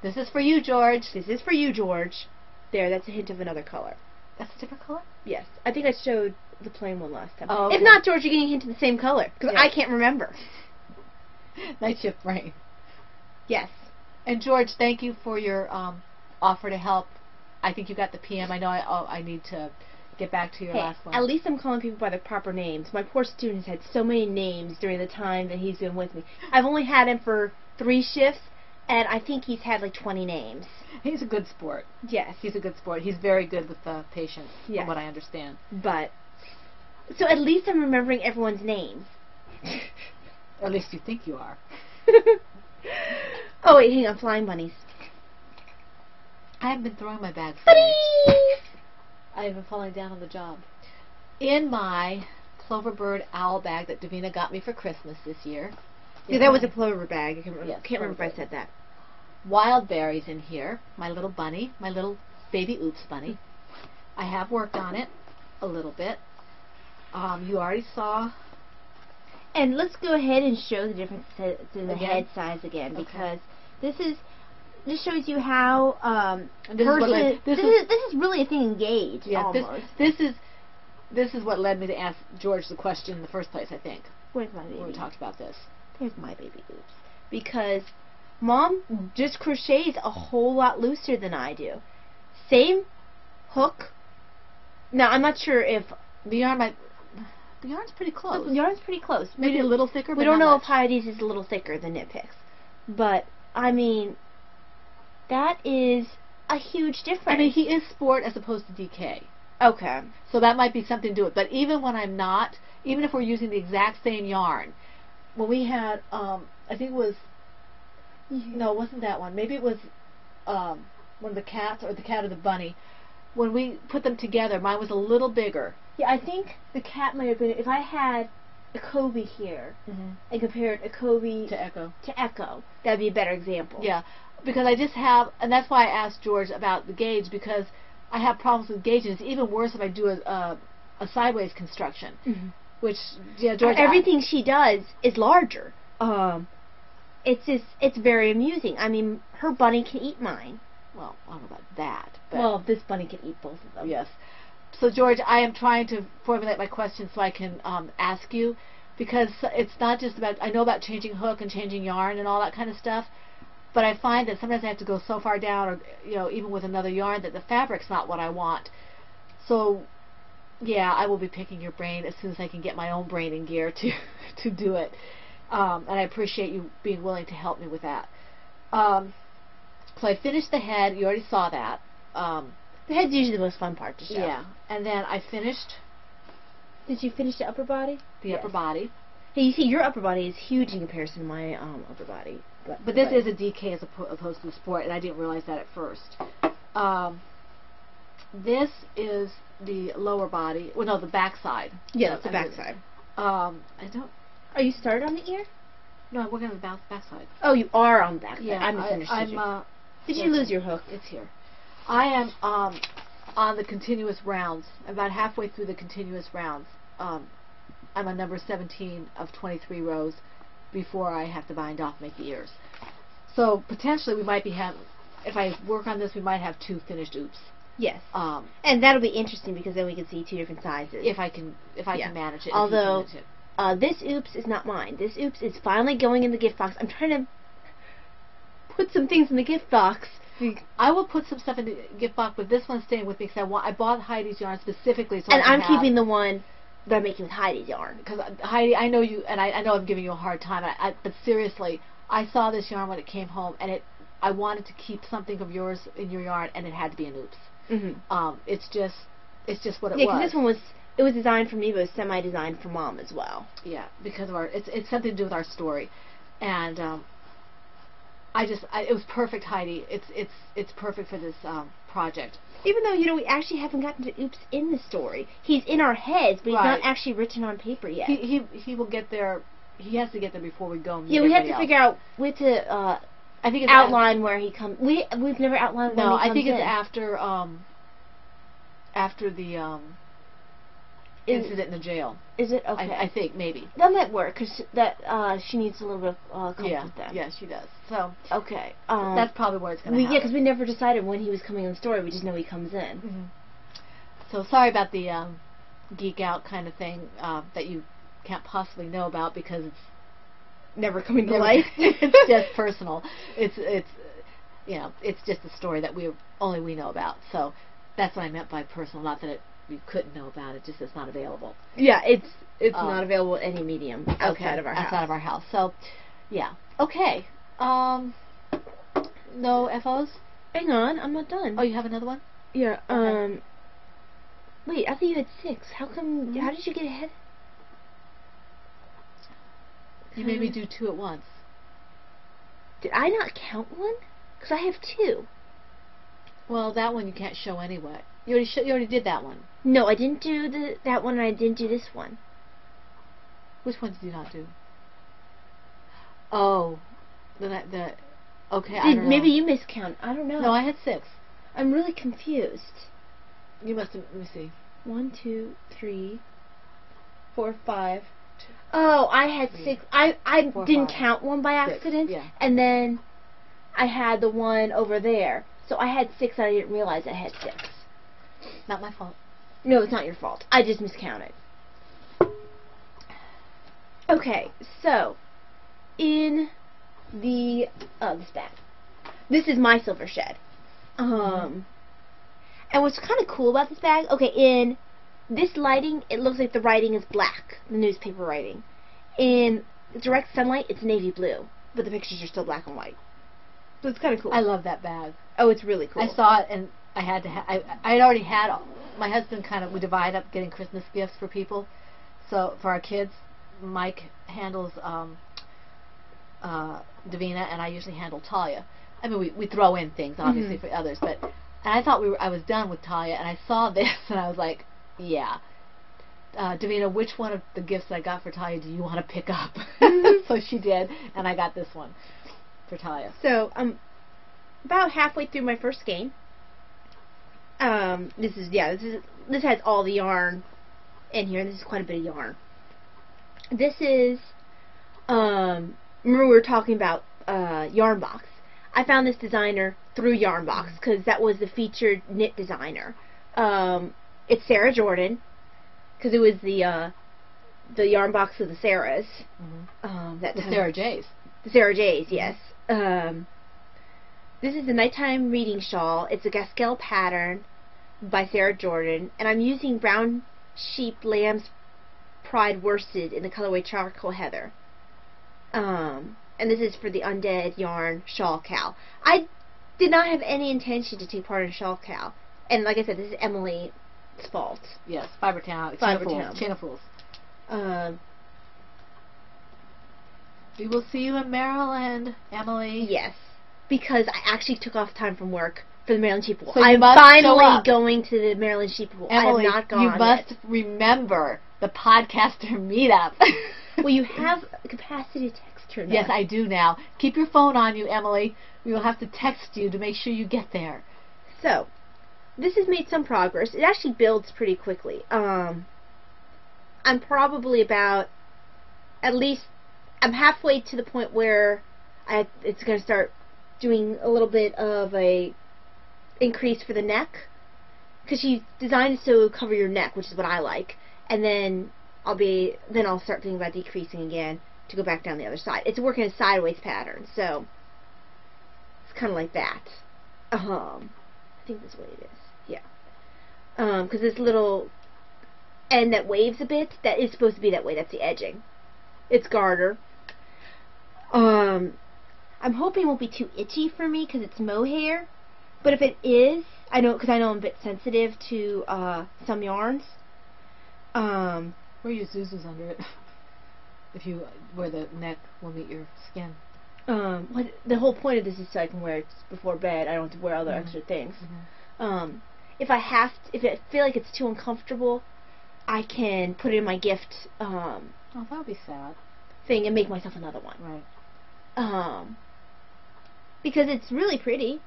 This is for you, George. This is for you, George. There, that's a hint of another color. That's a different color? Yes. I think I showed the plain one last time. Oh, okay. If not, George, you're getting a hint of the same color. Because Yeah. I can't remember. Night shift brain. Yes. And George, thank you for your offer to help. I think you got the PM. I know I need to get back to your last one. At least I'm calling people by their proper names. My poor student has had so many names during the time that he's been with me. I've only had him for 3 shifts, and I think he's had like 20 names. He's a good sport. Yes. He's a good sport. He's very good with the patients, Yes. from what I understand. But, so at least I'm remembering everyone's names. Or at least you think you are. Oh, wait, hang on. Flying bunnies. I haven't been throwing my bags. Bunnies! I've been falling down on the job. In my Cloverbird owl bag that Davina got me for Christmas this year. Yeah, that was a plover bag. I can't remember, Yes, can't remember if I said that. Wild berries in here. My little bunny. My little baby Oops bunny. I have worked on it a little bit. You already saw. And let's go ahead and show the difference to the Again? head size again, Okay. because this shows you how And this is what led- this is really a thing in gauge. Yeah, almost. this is what led me to ask George the question in the first place, I think, Where's my when we baby? talked about this. There's my baby Oops. Because Mom just crochets a whole lot looser than I do. Same hook. Now I'm not sure if The yarn's pretty close. the yarn's pretty close. Maybe a little thicker, but We don't not know much. if Heidi's is a little thicker than Knit Picks. But, I mean, that is a huge difference. I mean, he is sport as opposed to DK. Okay. So that might be something to do it. But even when I'm not, even if we're using the exact same yarn, when we had, I think it was, no, it wasn't that one. Maybe it was one of the cats or the cat or the bunny. When we put them together, mine was a little bigger. Yeah, I think the cat might have been, if I had a Kobe here and compared a Kobe To Echo. to Echo, that'd be a better example. Yeah, because I just have, and that's why I asked George about the gauge, because I have problems with gauges. It's even worse if I do a sideways construction, which, yeah, George. Everything she does is larger. It's very amusing. I mean, her bunny can eat mine. Well, I don't know about that. But Well, this bunny can eat both of them. yes. So, George, I am trying to formulate my question so I can ask you, because it's not just about, I know about changing hook and changing yarn and all that kind of stuff, but I find that sometimes I have to go so far down, or, you know, even with another yarn, that the fabric's not what I want. So, yeah, I will be picking your brain as soon as I can get my own brain in gear to do it. And I appreciate you being willing to help me with that. So I finished the head. You already saw that. The head's usually the most fun part to show. Yeah. And then I finished Did you finish the upper body? the upper body. Hey, you see, your upper body is huge in comparison to my upper body. But this is a DK as opposed to a sport, and I didn't realize that at first. This is the lower body. Well, no, the back side. Yeah, that's the back side. I don't. Are you started on the ear? No, I'm working on the back side. Oh, you are on the back side. Yeah, I'm the finished I'm. stitching. Did you lose your hook? It's here. I am on the continuous rounds. About halfway through the continuous rounds. I'm on number 17 of 23 rows before I have to bind off, make the ears. So potentially we might be having, if I work on this, we might have 2 finished Oops Yes. Um, And that'll be interesting because then we can see 2 different sizes. if I can Yeah. manage it. if you can Although, manage it. this oops is not mine. This oops is finally going in the gift box. I'm trying to put some things in the gift box. I will put some stuff in the gift box, but this one's staying with me because I bought Heidi's yarn specifically. So And I can I'm keeping the one that I'm making with Heidi's yarn. because Heidi, I know you, and I know I'm giving you a hard time. But seriously, I saw this yarn when it came home, and I wanted to keep something of yours in your yarn, and it had to be an oops. Mm-hmm. It's just what it Yeah, was. because this one was designed for me, but it was semi-designed for Mom as well. Yeah, because of it's something to do with our story, and it was perfect, Heidi. It's perfect for this project. Even though, we actually haven't gotten to oops in the story. He's in our heads, but he's Right. not actually written on paper yet. He will get there. He has to get there before we go. And Yeah, meet we have everybody to else. figure out where to I think it's outline where he comes. We've never outlined when No, he comes I think it's in. after the incident in the jail. Is it? Okay. I think maybe. That might work, because she needs a little bit of comfort Yeah, then. yeah, she does. So Okay. that's probably where it's going to happen. Yeah, because we never decided when he was coming in the story. We just know he comes in. Mhm. So sorry about the geek out kind of thing that you can't possibly know about because it's Never coming to never- life. it's just personal. It's it's just a story that only we know about. So that's what I meant by personal. Not that you couldn't know about it, just it's not available Yeah, it's Um, not available in any medium outside of our house. Outside of our house. So yeah. Okay. No FOs? Hang on, I'm not done. Oh, you have another one? Yeah. Okay. Wait, I thought you had 6. How come? Mhm. How did you get ahead? You made me do 2 at once. Did I not count one? Because I have 2. Well, that one you can't show anyway. You already did that one. No, I didn't do that one, and I didn't do this one. Which ones did you not do? Oh, okay. I don't know. Maybe you miscount. I don't know. No, I had 6. I'm really confused. You must have. Let me see. 1, 2, 3, 4, 5. Oh, I had 6. I 4, didn't 5, count one by 6, accident, yeah. and then I had the one over there. So I had 6. I didn't realize I had 6. Not my fault. No, it's not your fault. I just miscounted. Okay, so in this bag, this is my silver shed. And what's kind of cool about this bag? Okay, in this lighting, it looks like the writing is black, the newspaper writing. In direct sunlight, it's navy blue, but the pictures are still black and white. So it's kind of cool. I love that bag. Oh, it's really cool. I saw it and I had to. I had already had. My husband we divide up getting Christmas gifts for people. So for our kids, Mike handles Davina, and I usually handle Talia. I mean, we throw in things obviously for others, but I thought I was done with Talia, and I saw this and I was like, yeah. Davina, which one of the gifts I got for Talia do you want to pick up? So she did, and I got this one for Talia. So I'm about halfway through my first game. This has all the yarn in here. This is quite a bit of yarn. This is remember we were talking about Yarnbox. I found this designer through Yarnbox because that was the featured knit designer. It's Sarah Jordan because it was the Yarnbox of the Sarahs. The Sarah J's. The Sarah J's, yes. This is a nighttime reading shawl. It's a Gaskell pattern by Sarah Jordan, and I'm using Brown Sheep Lamb's Pride worsted in the colorway Charcoal Heather. And this is for the Undead Yarn Shawl Cow. I did not have any intention to take part in Shawl Cow, and like I said, this is Emily's fault. Yes, Fibertown. Chain of Fools. We will see you in Maryland, Emily. Yes, because I actually took off time from work for the Maryland Sheep Pool. So you I'm must finally show up. going to the Maryland Sheep Pool. Emily, I have not gone you must yet. remember the podcaster meetup. Well, you have a capacity to text her now. Yes, I do now. Keep your phone on you, Emily. We will have to text you to make sure you get there. So, this has made some progress. It actually builds pretty quickly. I'm probably about, at least, I'm halfway to the point where it's going to start doing a little bit of a increase for the neck. because she designed it so cover your neck, which is what I like, and then I'll start thinking about decreasing again to go back down the other side. It's working a sideways pattern, so it's kind of like that. I think that's what it is. Yeah. Because this little end that waves a bit, that is supposed to be that way. That's the edging. It's garter. I'm hoping it won't be too itchy for me because it's mohair. But if it is, I know I'm a bit sensitive to some yarns. Wear your Zuzus under it. If you wear the neck will meet your skin. The whole point of this is so I can wear it before bed. I don't have to wear other extra things. If I feel like it's too uncomfortable, I can put it in my gift that would be sad. thing and make myself another one. Right. Because it's really pretty.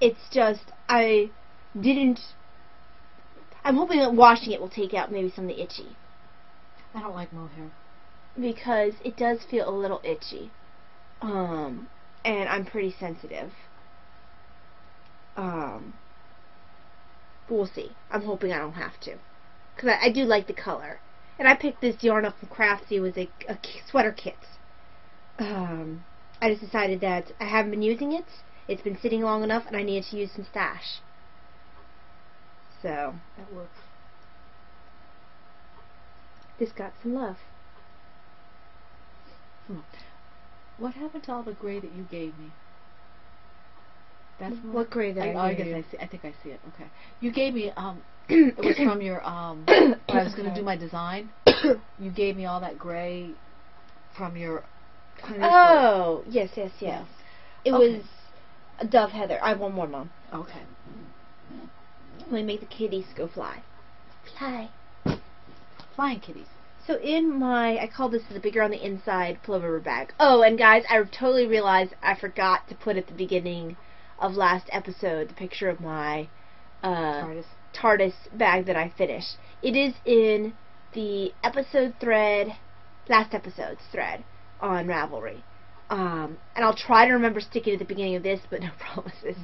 It's just I'm hoping that washing it will take out maybe some of the itchy. I don't like mohair. Because it does feel a little itchy. And I'm pretty sensitive. But we'll see. I'm hoping I don't have to. Because I do like the color. And I picked this yarn up from Craftsy. It was a sweater kit. I just decided that I haven't been using it. It's been sitting long enough and I needed to use some stash. So, that works. This got some love. What happened to all the gray that you gave me? That's what gray that I gave you? I think I see it. Okay. You gave me it was from your when I was going to do my design. You gave me all that gray from your Oh, yes. It Okay. was a Dove Heather. I have one more, Mom. Okay. Let me make the kitties go fly. Fly. Flying kitties. So in my, I call this the bigger on the inside pullover bag. Oh, and guys, I totally realized I forgot to put at the beginning of last episode the picture of my TARDIS bag that I finished. It is in the last episode's thread on Ravelry. And I'll try to remember sticking it at the beginning of this, but no promises.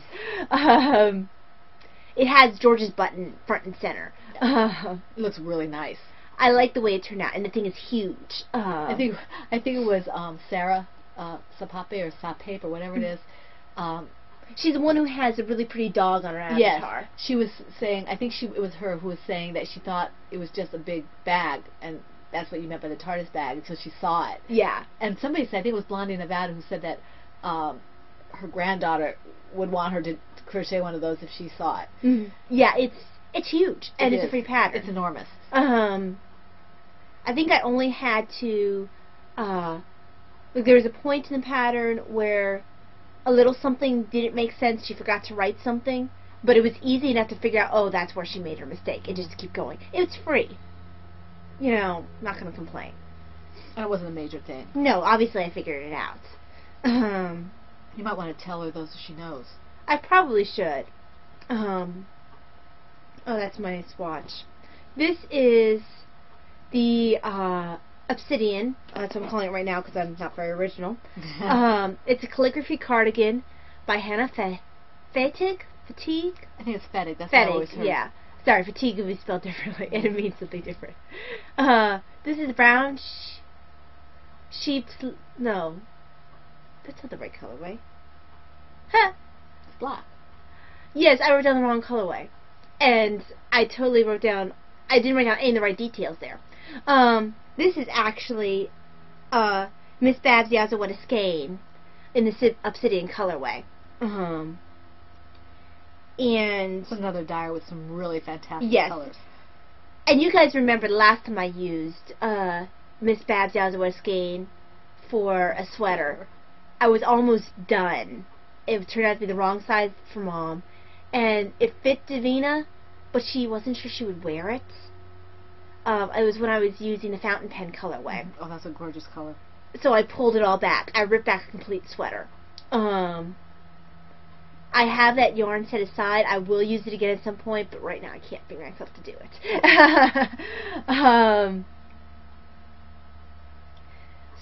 It has George's button front and center. It looks really nice. I like the way it turned out, and the thing is huge. I think it was Sarah Sapape or Sapape or whatever it is. She's the one who has a really pretty dog on her avatar. Yes, she was saying. I think it was her who was saying that she thought it was just a big bag, and that's what you meant by the TARDIS bag until she saw it. Yeah. And somebody said, I think it was Blondie Nevada, who said that her granddaughter would want her to crochet one of those if she saw it. Mm-hmm. Yeah, it's huge, and it's a free pattern. It's enormous. I think I only had to, there was a point in the pattern where a little something didn't make sense. She forgot to write something, but it was easy enough to figure out, oh, that's where she made her mistake, and just to keep going. It was free. You know, not going to complain. And it wasn't a major thing. No, obviously I figured it out. You might want to tell her those so she knows. I probably should. Oh, that's my swatch. This is the Obsidian. That's what I'm calling it right now because I'm not very original. It's a calligraphy cardigan by Hannah Fatigue? Fatigue? I think it's Fatigue. That's what I always heard. Yeah. Sorry, fatigue would be spelled differently, and it means something different. This is brown sheep's... No. That's not the right colorway. Huh. It's black. Yes, I wrote down the wrong colorway. And I totally wrote down... I didn't write down any of the right details there. This is actually Miss Babs Yazawada Skein in the Obsidian colorway. And it's another dyer with some really fantastic colors. And you guys remember the last time I used Miss Babs Yazawada Skein for a sweater. I was almost done. It turned out to be the wrong size for Mom. And it fit Davina, but she wasn't sure she would wear it. It was when I was using the fountain pen colorway. Oh, that's a gorgeous color. So I pulled it all back. I ripped back a complete sweater. I have that yarn set aside. I will use it again at some point, but right now I can't bring myself to do it.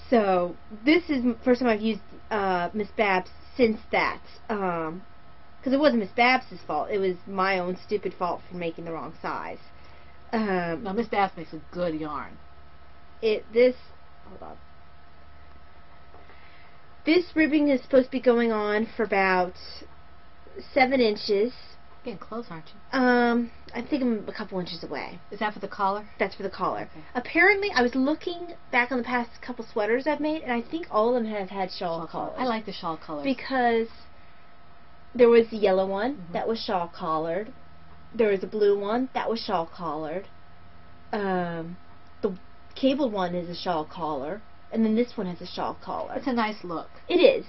So this is the first time I've used Miss Babs since that. Because it wasn't Miss Babs' fault. It was my own stupid fault for making the wrong size. No, Miss Babs makes a good yarn. Hold on. This ribbing is supposed to be going on for about 7 inches. Getting close, aren't you? I think I'm a couple inches away. Is that for the collar? That's for the collar. Okay. Apparently, I was looking back on the past couple sweaters I've made, and I think all of them have had shawl collars. I like the shawl colors. Because there was the yellow one that was shawl collared. There was a blue one that was shawl collared. The cabled one is a shawl collar, and then this one has a shawl collar. It's a nice look. It is.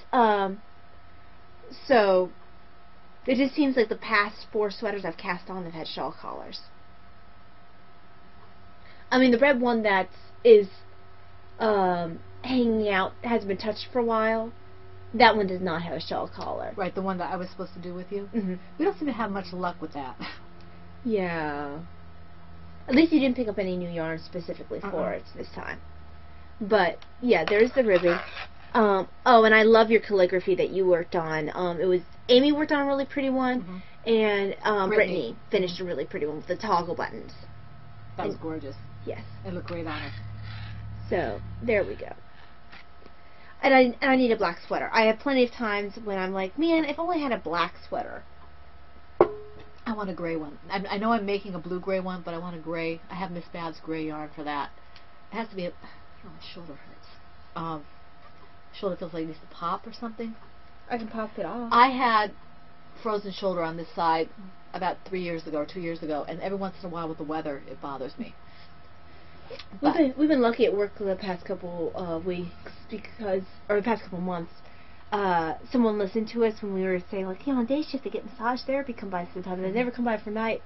So it just seems like the past 4 sweaters I've cast on have had shawl collars. I mean, the red one that is hanging out, hasn't been touched for a while, that one does not have a shawl collar. Right, the one that I was supposed to do with you? Mm-hmm. We don't seem to have much luck with that. Yeah. At least you didn't pick up any new yarn specifically for it this time. But, yeah, there's the ribbing. Oh, and I love your calligraphy that you worked on. It was Amy worked on a really pretty one, and Brittany finished a really pretty one with the toggle buttons. That was gorgeous. Yes. It looked great on her. So, there we go. And I need a black sweater. I have plenty of times when I'm like, man, if I only had a black sweater. I want a gray one. I know I'm making a blue-gray one, but I want a gray. I have Miss Babs gray yarn for that. It has to be, my shoulder hurts. Shoulder feels like it needs to pop or something. I can pop it off. I had frozen shoulder on this side about 3 years ago or 2 years ago, and every once in a while with the weather, it bothers me. We've been lucky at work the past couple weeks or the past couple months. Someone listened to us when we were saying, like, on day shift they get massage therapy come by sometimes, and they never come by for night.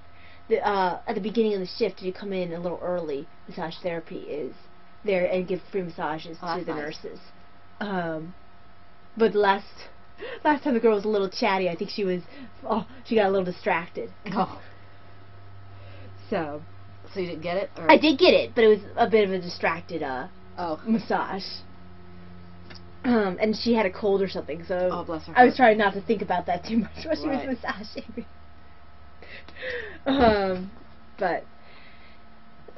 At the beginning of the shift, you come in a little early. Massage therapy is there and give free massages to the nurses. But last time the girl was a little chatty. I think she got a little distracted. Oh. So you didn't get it? Or? I did get it, but it was a bit of a distracted massage. And she had a cold or something, so bless her. I was trying not to think about that too much while she was massaging me. But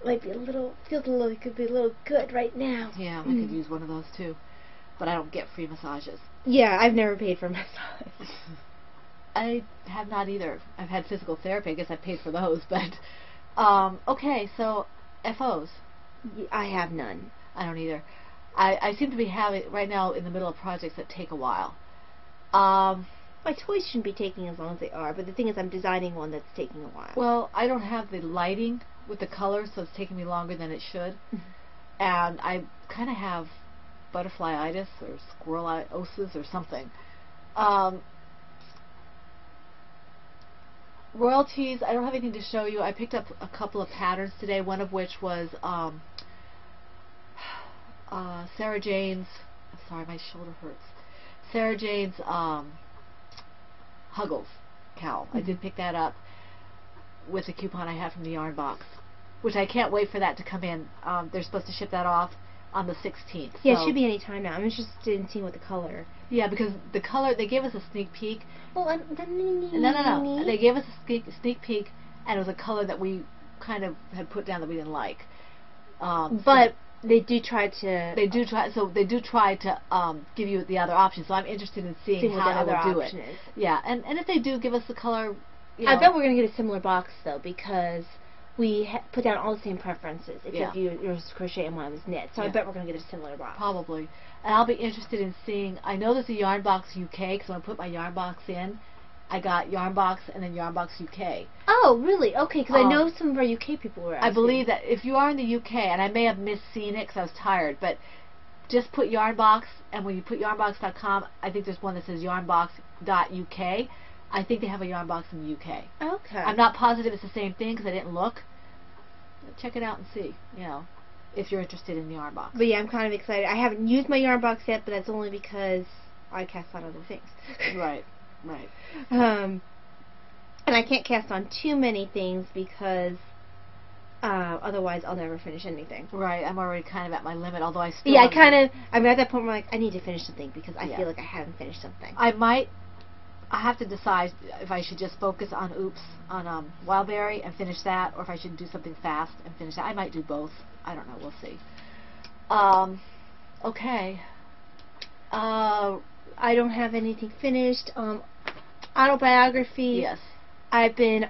it could be a little good right now. Yeah, I could use one of those too, but I don't get free massages. Yeah, I've never paid for a massage. I have not either. I've had physical therapy. I guess I've paid for those, but okay. So FOs. I have none. I don't either. I seem to be having right now in the middle of projects that take a while. My toys shouldn't be taking as long as they are, but the thing is I'm designing one that's taking a while. Well, I don't have the lighting with the colors, so it's taking me longer than it should. And I kind of have butterfly-itis or squirrel-osis or something. Royalties, I don't have anything to show you. I picked up a couple of patterns today, one of which was Sarah Jane's, I'm sorry, my shoulder hurts. Sarah Jane's Huggles cowl. I did pick that up with the coupon I have from the yarn box, which I can't wait for that to come in. They're supposed to ship that off on the 16th. Yeah, it should be any time now. I'm interested in seeing what the color. Yeah, because the color, they gave us a sneak peek. Well, No. They gave us a sneak peek, and it was a color that we kind of had put down that we didn't like. But they do try to. They do try to give you the other option. So I'm interested in seeing what how the they other will do option it. is. Yeah, and if they do give us the color, I bet we're gonna get a similar box though, because we put down all the same preferences, except yours crochet and mine was knit. So I bet we're gonna get a similar box. Probably. And I'll be interested in seeing. I know there's a Yarn Box UK because when I put my Yarn Box in, I got Yarn Box and then Yarn Box UK. Oh, really? Okay, because I know some of our UK people were asking. I believe that if you are in the UK, and I may have misseen it because I was tired, but just put Yarn Box, and when you put yarnbox.com, I think there's one that says yarnbox.uk. I think they have a Yarn Box in the UK. Okay. I'm not positive it's the same thing because I didn't look. Check it out and see, if you're interested in the Yarn Box. But yeah, I'm kind of excited. I haven't used my Yarn Box yet, but that's only because I cast on other things. Right. And I can't cast on too many things because otherwise I'll never finish anything. Right, I'm already kind of at my limit, although I still... Yeah, I'm at that point where I need to finish something because I feel like I haven't finished something. I might I have to decide if I should just focus on Wildberry and finish that, or if I should do something fast and finish that. I might do both. I don't know. We'll see. Okay. I don't have anything finished. Autobiography. Yes. I've been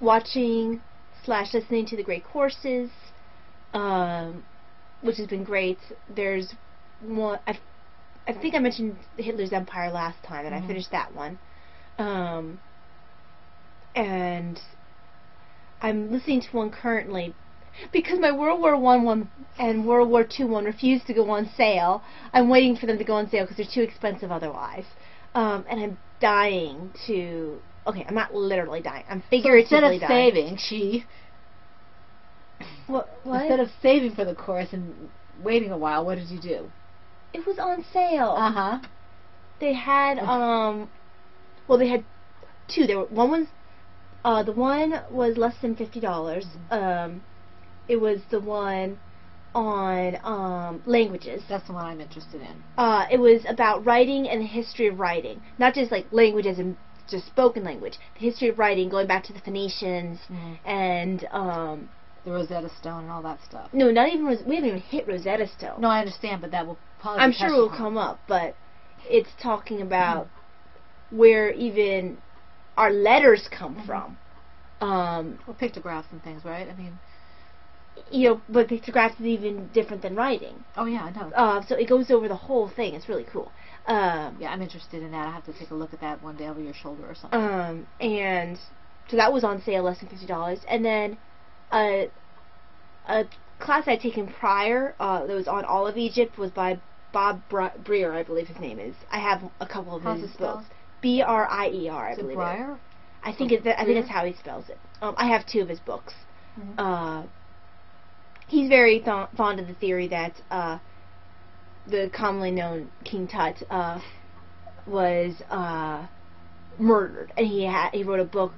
watching / listening to The Great Courses, which has been great. There's one. I think I mentioned Hitler's Empire last time, and I finished that one. And I'm listening to one currently because my World War I one and World War II one refused to go on sale. I'm waiting for them to go on sale because they're too expensive otherwise. And I'm dying to... Okay, I'm not literally dying. I'm figuratively dying. Instead of saving, What? Instead of saving for the course and waiting a while, what did you do? It was on sale. Uh-huh. They had, well, they had two. One was, the one was less than $50. It was the one on languages. That's the one I'm interested in. It was about writing and the history of writing. Not just like languages and just spoken language. The history of writing, going back to the Phoenicians and... the Rosetta Stone and all that stuff. No, not even... We haven't even hit Rosetta Stone. No, I understand, but that will probably... I'm sure it will come up, but it's talking about where even our letters come from. Well, pictographs and things, right? I mean... You know, but pictographs is even different than writing. Oh, yeah, I know. So it goes over the whole thing. It's really cool. Yeah, I'm interested in that. I have to take a look at that one day over your shoulder or something. And so that was on sale, less than $50. And then a class I'd taken prior that was on all of Egypt was by Bob Brier, I believe his name is. I have a couple of his books. Brier, I believe. Brier? I think that's how he spells it. I have two of his books. He's very fond of the theory that the commonly known King Tut was murdered, and he wrote a book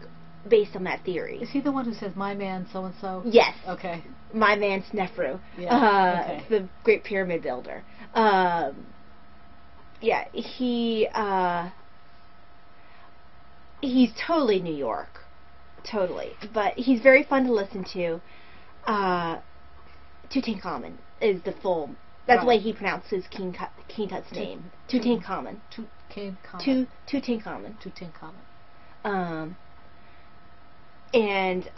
based on that theory. Is he the one who says, "My man, so and so"? Yes. Okay. My man Snefru. Yeah. Okay. The Great Pyramid builder. Yeah. He's totally New York, totally, but he's very fun to listen to. Tutankhamun is the full. That's the way he pronounces King Tut's name. Tutankhamun. Tutankhamun. And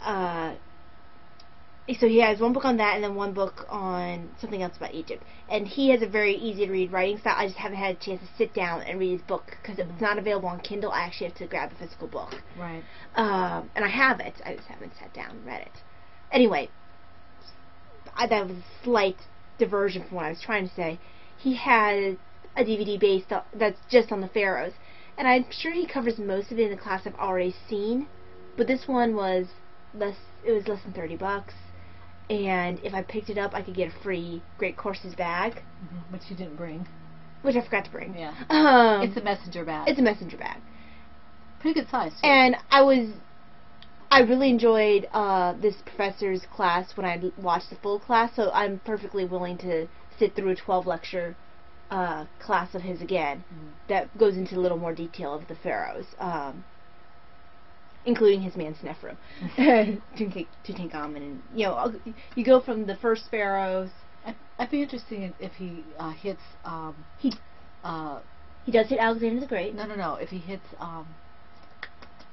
so he has one book on that and then one book on something else about Egypt. And he has a very easy to read writing style. I just haven't had a chance to sit down and read his book because it's not available on Kindle. I actually have to grab a physical book. Right. And I have it. I just haven't sat down and read it. Anyway, that was a slight diversion from what I was trying to say. He had a DVD based that's just on the pharaohs, and I'm sure he covers most of it in the class I've already seen, but this one was less. It was less than $30, and if I picked it up, I could get a free Great Courses bag, which you didn't bring, which I forgot to bring. Yeah, it's a messenger bag. It's a messenger bag. Pretty good size too. And I really enjoyed this professor's class when I watched the full class, so I'm perfectly willing to sit through a 12-lecture class of his again that goes into a little more detail of the pharaohs, including his man Snefru, Tutankhamun, and you go from the first pharaohs. I'd be interested if he hits. He does hit Alexander the Great. No. If he hits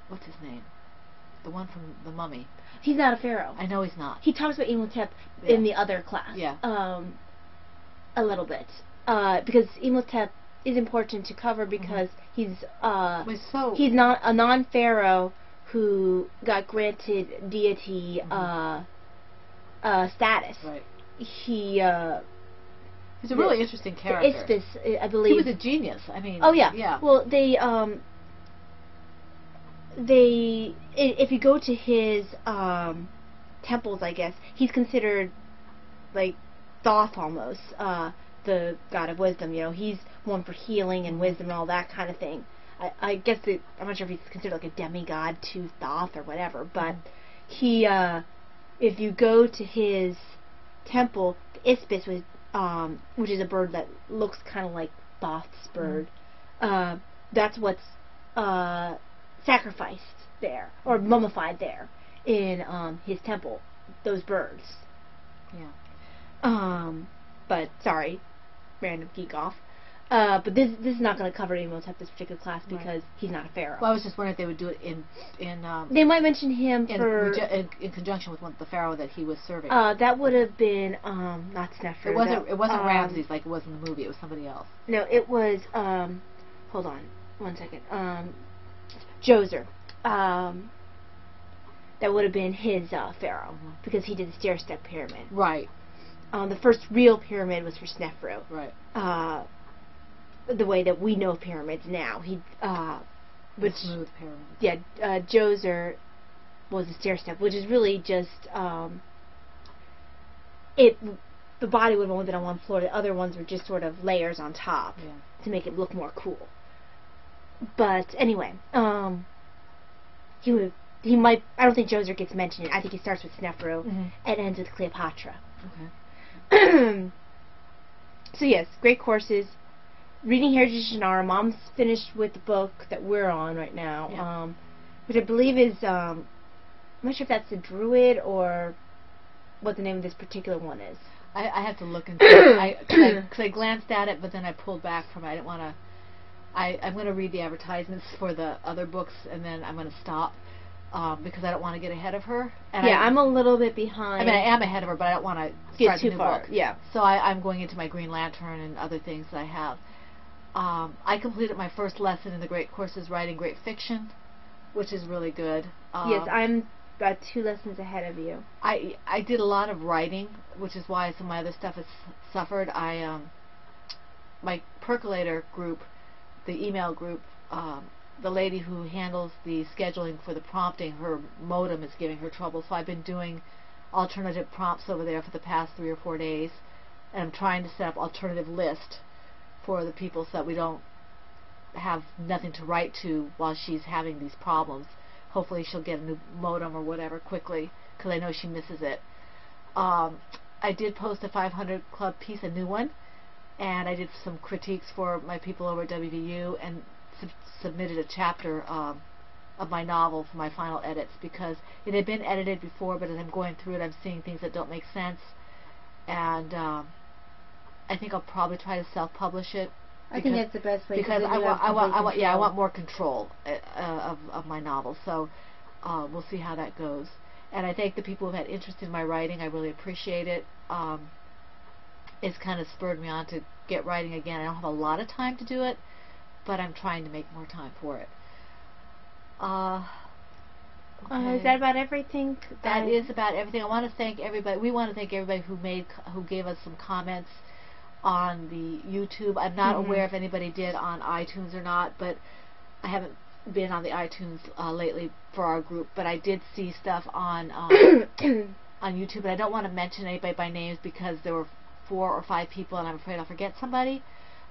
what's his name? The one from The Mummy. He's not a pharaoh. I know he's not. He talks about Imhotep in the other class. Yeah. A little bit. Because Imhotep is important to cover because he's not a non-pharaoh who got granted deity status. Right. He's a really interesting character. Ispis, I believe. He was a genius. I mean. Oh yeah. Yeah. Well, if you go to his temples, I guess he's considered like Thoth almost, the god of wisdom. He's one for healing and wisdom and all that kind of thing. I guess I'm not sure if he's considered like a demigod to Thoth or whatever, but he, if you go to his temple, the Ispis, which is a bird that looks kind of like Thoth's bird, that's what's sacrificed there or mummified there in his temple. Those birds. Yeah. But sorry, random geek off. But this is not going to cover Imhotep, this particular class, because he's not a pharaoh. Well, I was just wondering if they would do it in they might mention him in conjunction with the pharaoh that he was serving. That would have been not Snefru. It wasn't Ramses like it was in the movie. It was somebody else. No, it was hold on 1 second. Djoser. That would have been his pharaoh, because he did the stair-step pyramid. Right. The first real pyramid was for Snefru. Right. The way that we know pyramids now. The smooth pyramid. Yeah, Djoser was a stair-step, which is really just the body would have only been on one floor. The other ones were just sort of layers on top to make it look more cool. But anyway, he might. I don't think Djoser gets mentioned. I think he starts with Snefru and ends with Cleopatra. Okay. So yes, great courses. Reading Heritage of Shannara. Mom's finished with the book that we're on right now, which I believe is I'm not sure if that's the Druid or what the name of this particular one is. I have to look into it. Because I glanced at it, but then I pulled back from it. I didn't want to. I'm going to read the advertisements for the other books, and then I'm going to stop because I don't want to get ahead of her. And I'm a little bit behind. I mean, I am ahead of her, but I don't want to get start too the new far. book. Yeah. So I'm going into my Green Lantern and other things that I have. I completed my first lesson in the Great Courses Writing Great Fiction, which is really good. Yes, I'm about 2 lessons ahead of you. I did a lot of writing, which is why some of my other stuff has suffered. My Percolator group, the email group, the lady who handles the scheduling for the prompting, her modem is giving her trouble, so I've been doing alternative prompts over there for the past 3 or 4 days, and I'm trying to set up alternative list for the people so that we don't have nothing to write to while she's having these problems. Hopefully she'll get a new modem or whatever quickly, because I know she misses it. I did post a 500 Club piece, a new one, and I did some critiques for my people over at WVU, and submitted a chapter of my novel for my final edits, because it had been edited before, but as I'm going through it, I'm seeing things that don't make sense, and I think I'll probably try to self-publish it. I think that's the best way, because I want more control of my novel. So we'll see how that goes. And I thank the people who had interest in my writing. I really appreciate it. It's kind of spurred me on to get writing again. I don't have a lot of time to do it, but I'm trying to make more time for it. Okay. Is that about everything? That is about everything. I want to thank everybody. We want to thank everybody who gave us some comments on the YouTube. I'm not aware if anybody did on iTunes or not, but I haven't been on the iTunes lately for our group, but I did see stuff on on YouTube, and I don't want to mention anybody by names because there were 4 or 5 people, and I'm afraid I'll forget somebody,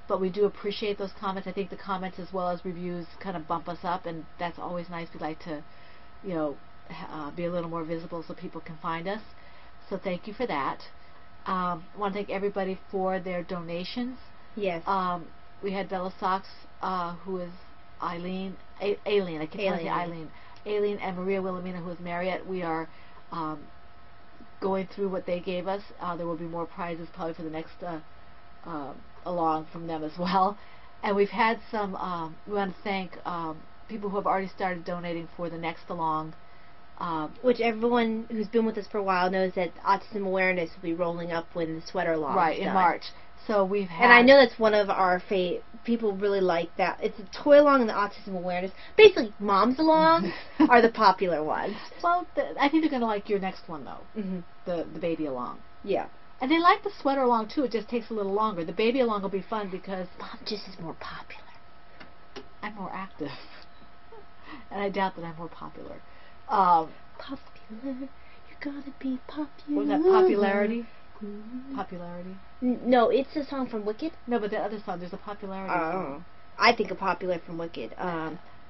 but we do appreciate those comments. I think the comments as well as reviews kind of bump us up, and that's always nice. We like to, you know, be a little more visible so people can find us, so thank you for that. I want to thank everybody for their donations. Yes. We had Bella Sox, who is Aileen. I keep telling you Aileen. Aileen and Maria Wilhelmina, who is Marriott. We are going through what they gave us. There will be more prizes probably for the next along from them as well. And we've had some, we want to thank people who have already started donating for the next along. Which everyone who's been with us for a while knows that Autism Awareness will be rolling up when the sweater along in March. So we've had, and I know that's one of our people really like that. It's a toy along and the Autism Awareness. Basically, moms along are the popular ones. Well, I think they're going to like your next one though. The baby along. Yeah. And they like the sweater along too. It just takes a little longer. The baby along will be fun because Mom just is more popular. I'm more active, and I doubt that I'm more popular. Popular, you're gonna be popular. Was that Popularity? Popularity? No, it's a song from Wicked. No, but the other song, there's a Popularity song. I think of Popular from Wicked,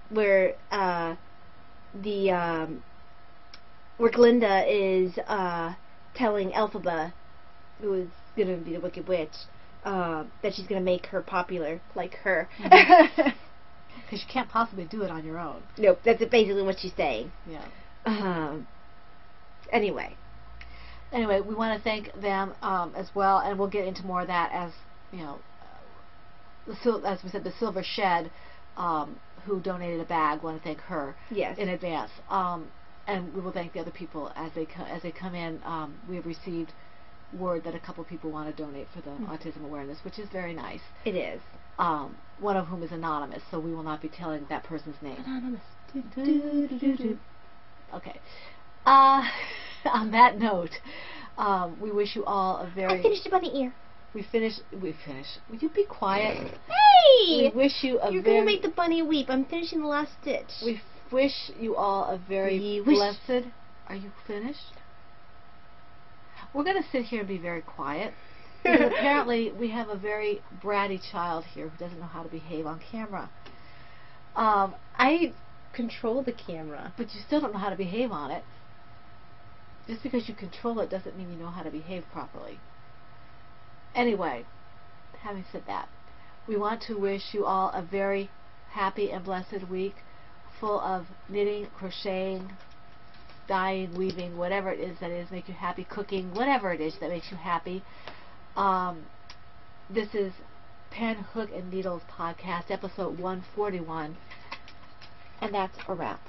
where where Glinda is telling Elphaba, who is gonna be the Wicked Witch, that she's gonna make her popular like her. Because you can't possibly do it on your own. Nope, that's basically what she's saying. Yeah. Anyway, we want to thank them as well, and we'll get into more of that as as we said, the Silver Shed, who donated a bag. Want to thank her in advance, and we will thank the other people as they come in. We have received word that a couple people want to donate for the autism awareness, which is very nice. It is. One of whom is anonymous, so we will not be telling that person's name. Anonymous. Okay. On that note, we wish you all a very... I finished a bunny ear. We finished. Will you be quiet? Hey! We wish you a You're very... going to make the bunny weep. I'm finishing the last stitch. We wish you all a very blessed... Are you finished? We're going to sit here and be very quiet. Because apparently we have a very bratty child here who doesn't know how to behave on camera. I control the camera. But you still don't know how to behave on it. Just because you control it doesn't mean you know how to behave properly. Anyway, having said that, we want to wish you all a very happy and blessed week full of knitting, crocheting, dyeing, weaving, whatever it is that make you happy, cooking, whatever it is that makes you happy. This is Pen, Hook, and Needles podcast, episode 141, and that's a wrap.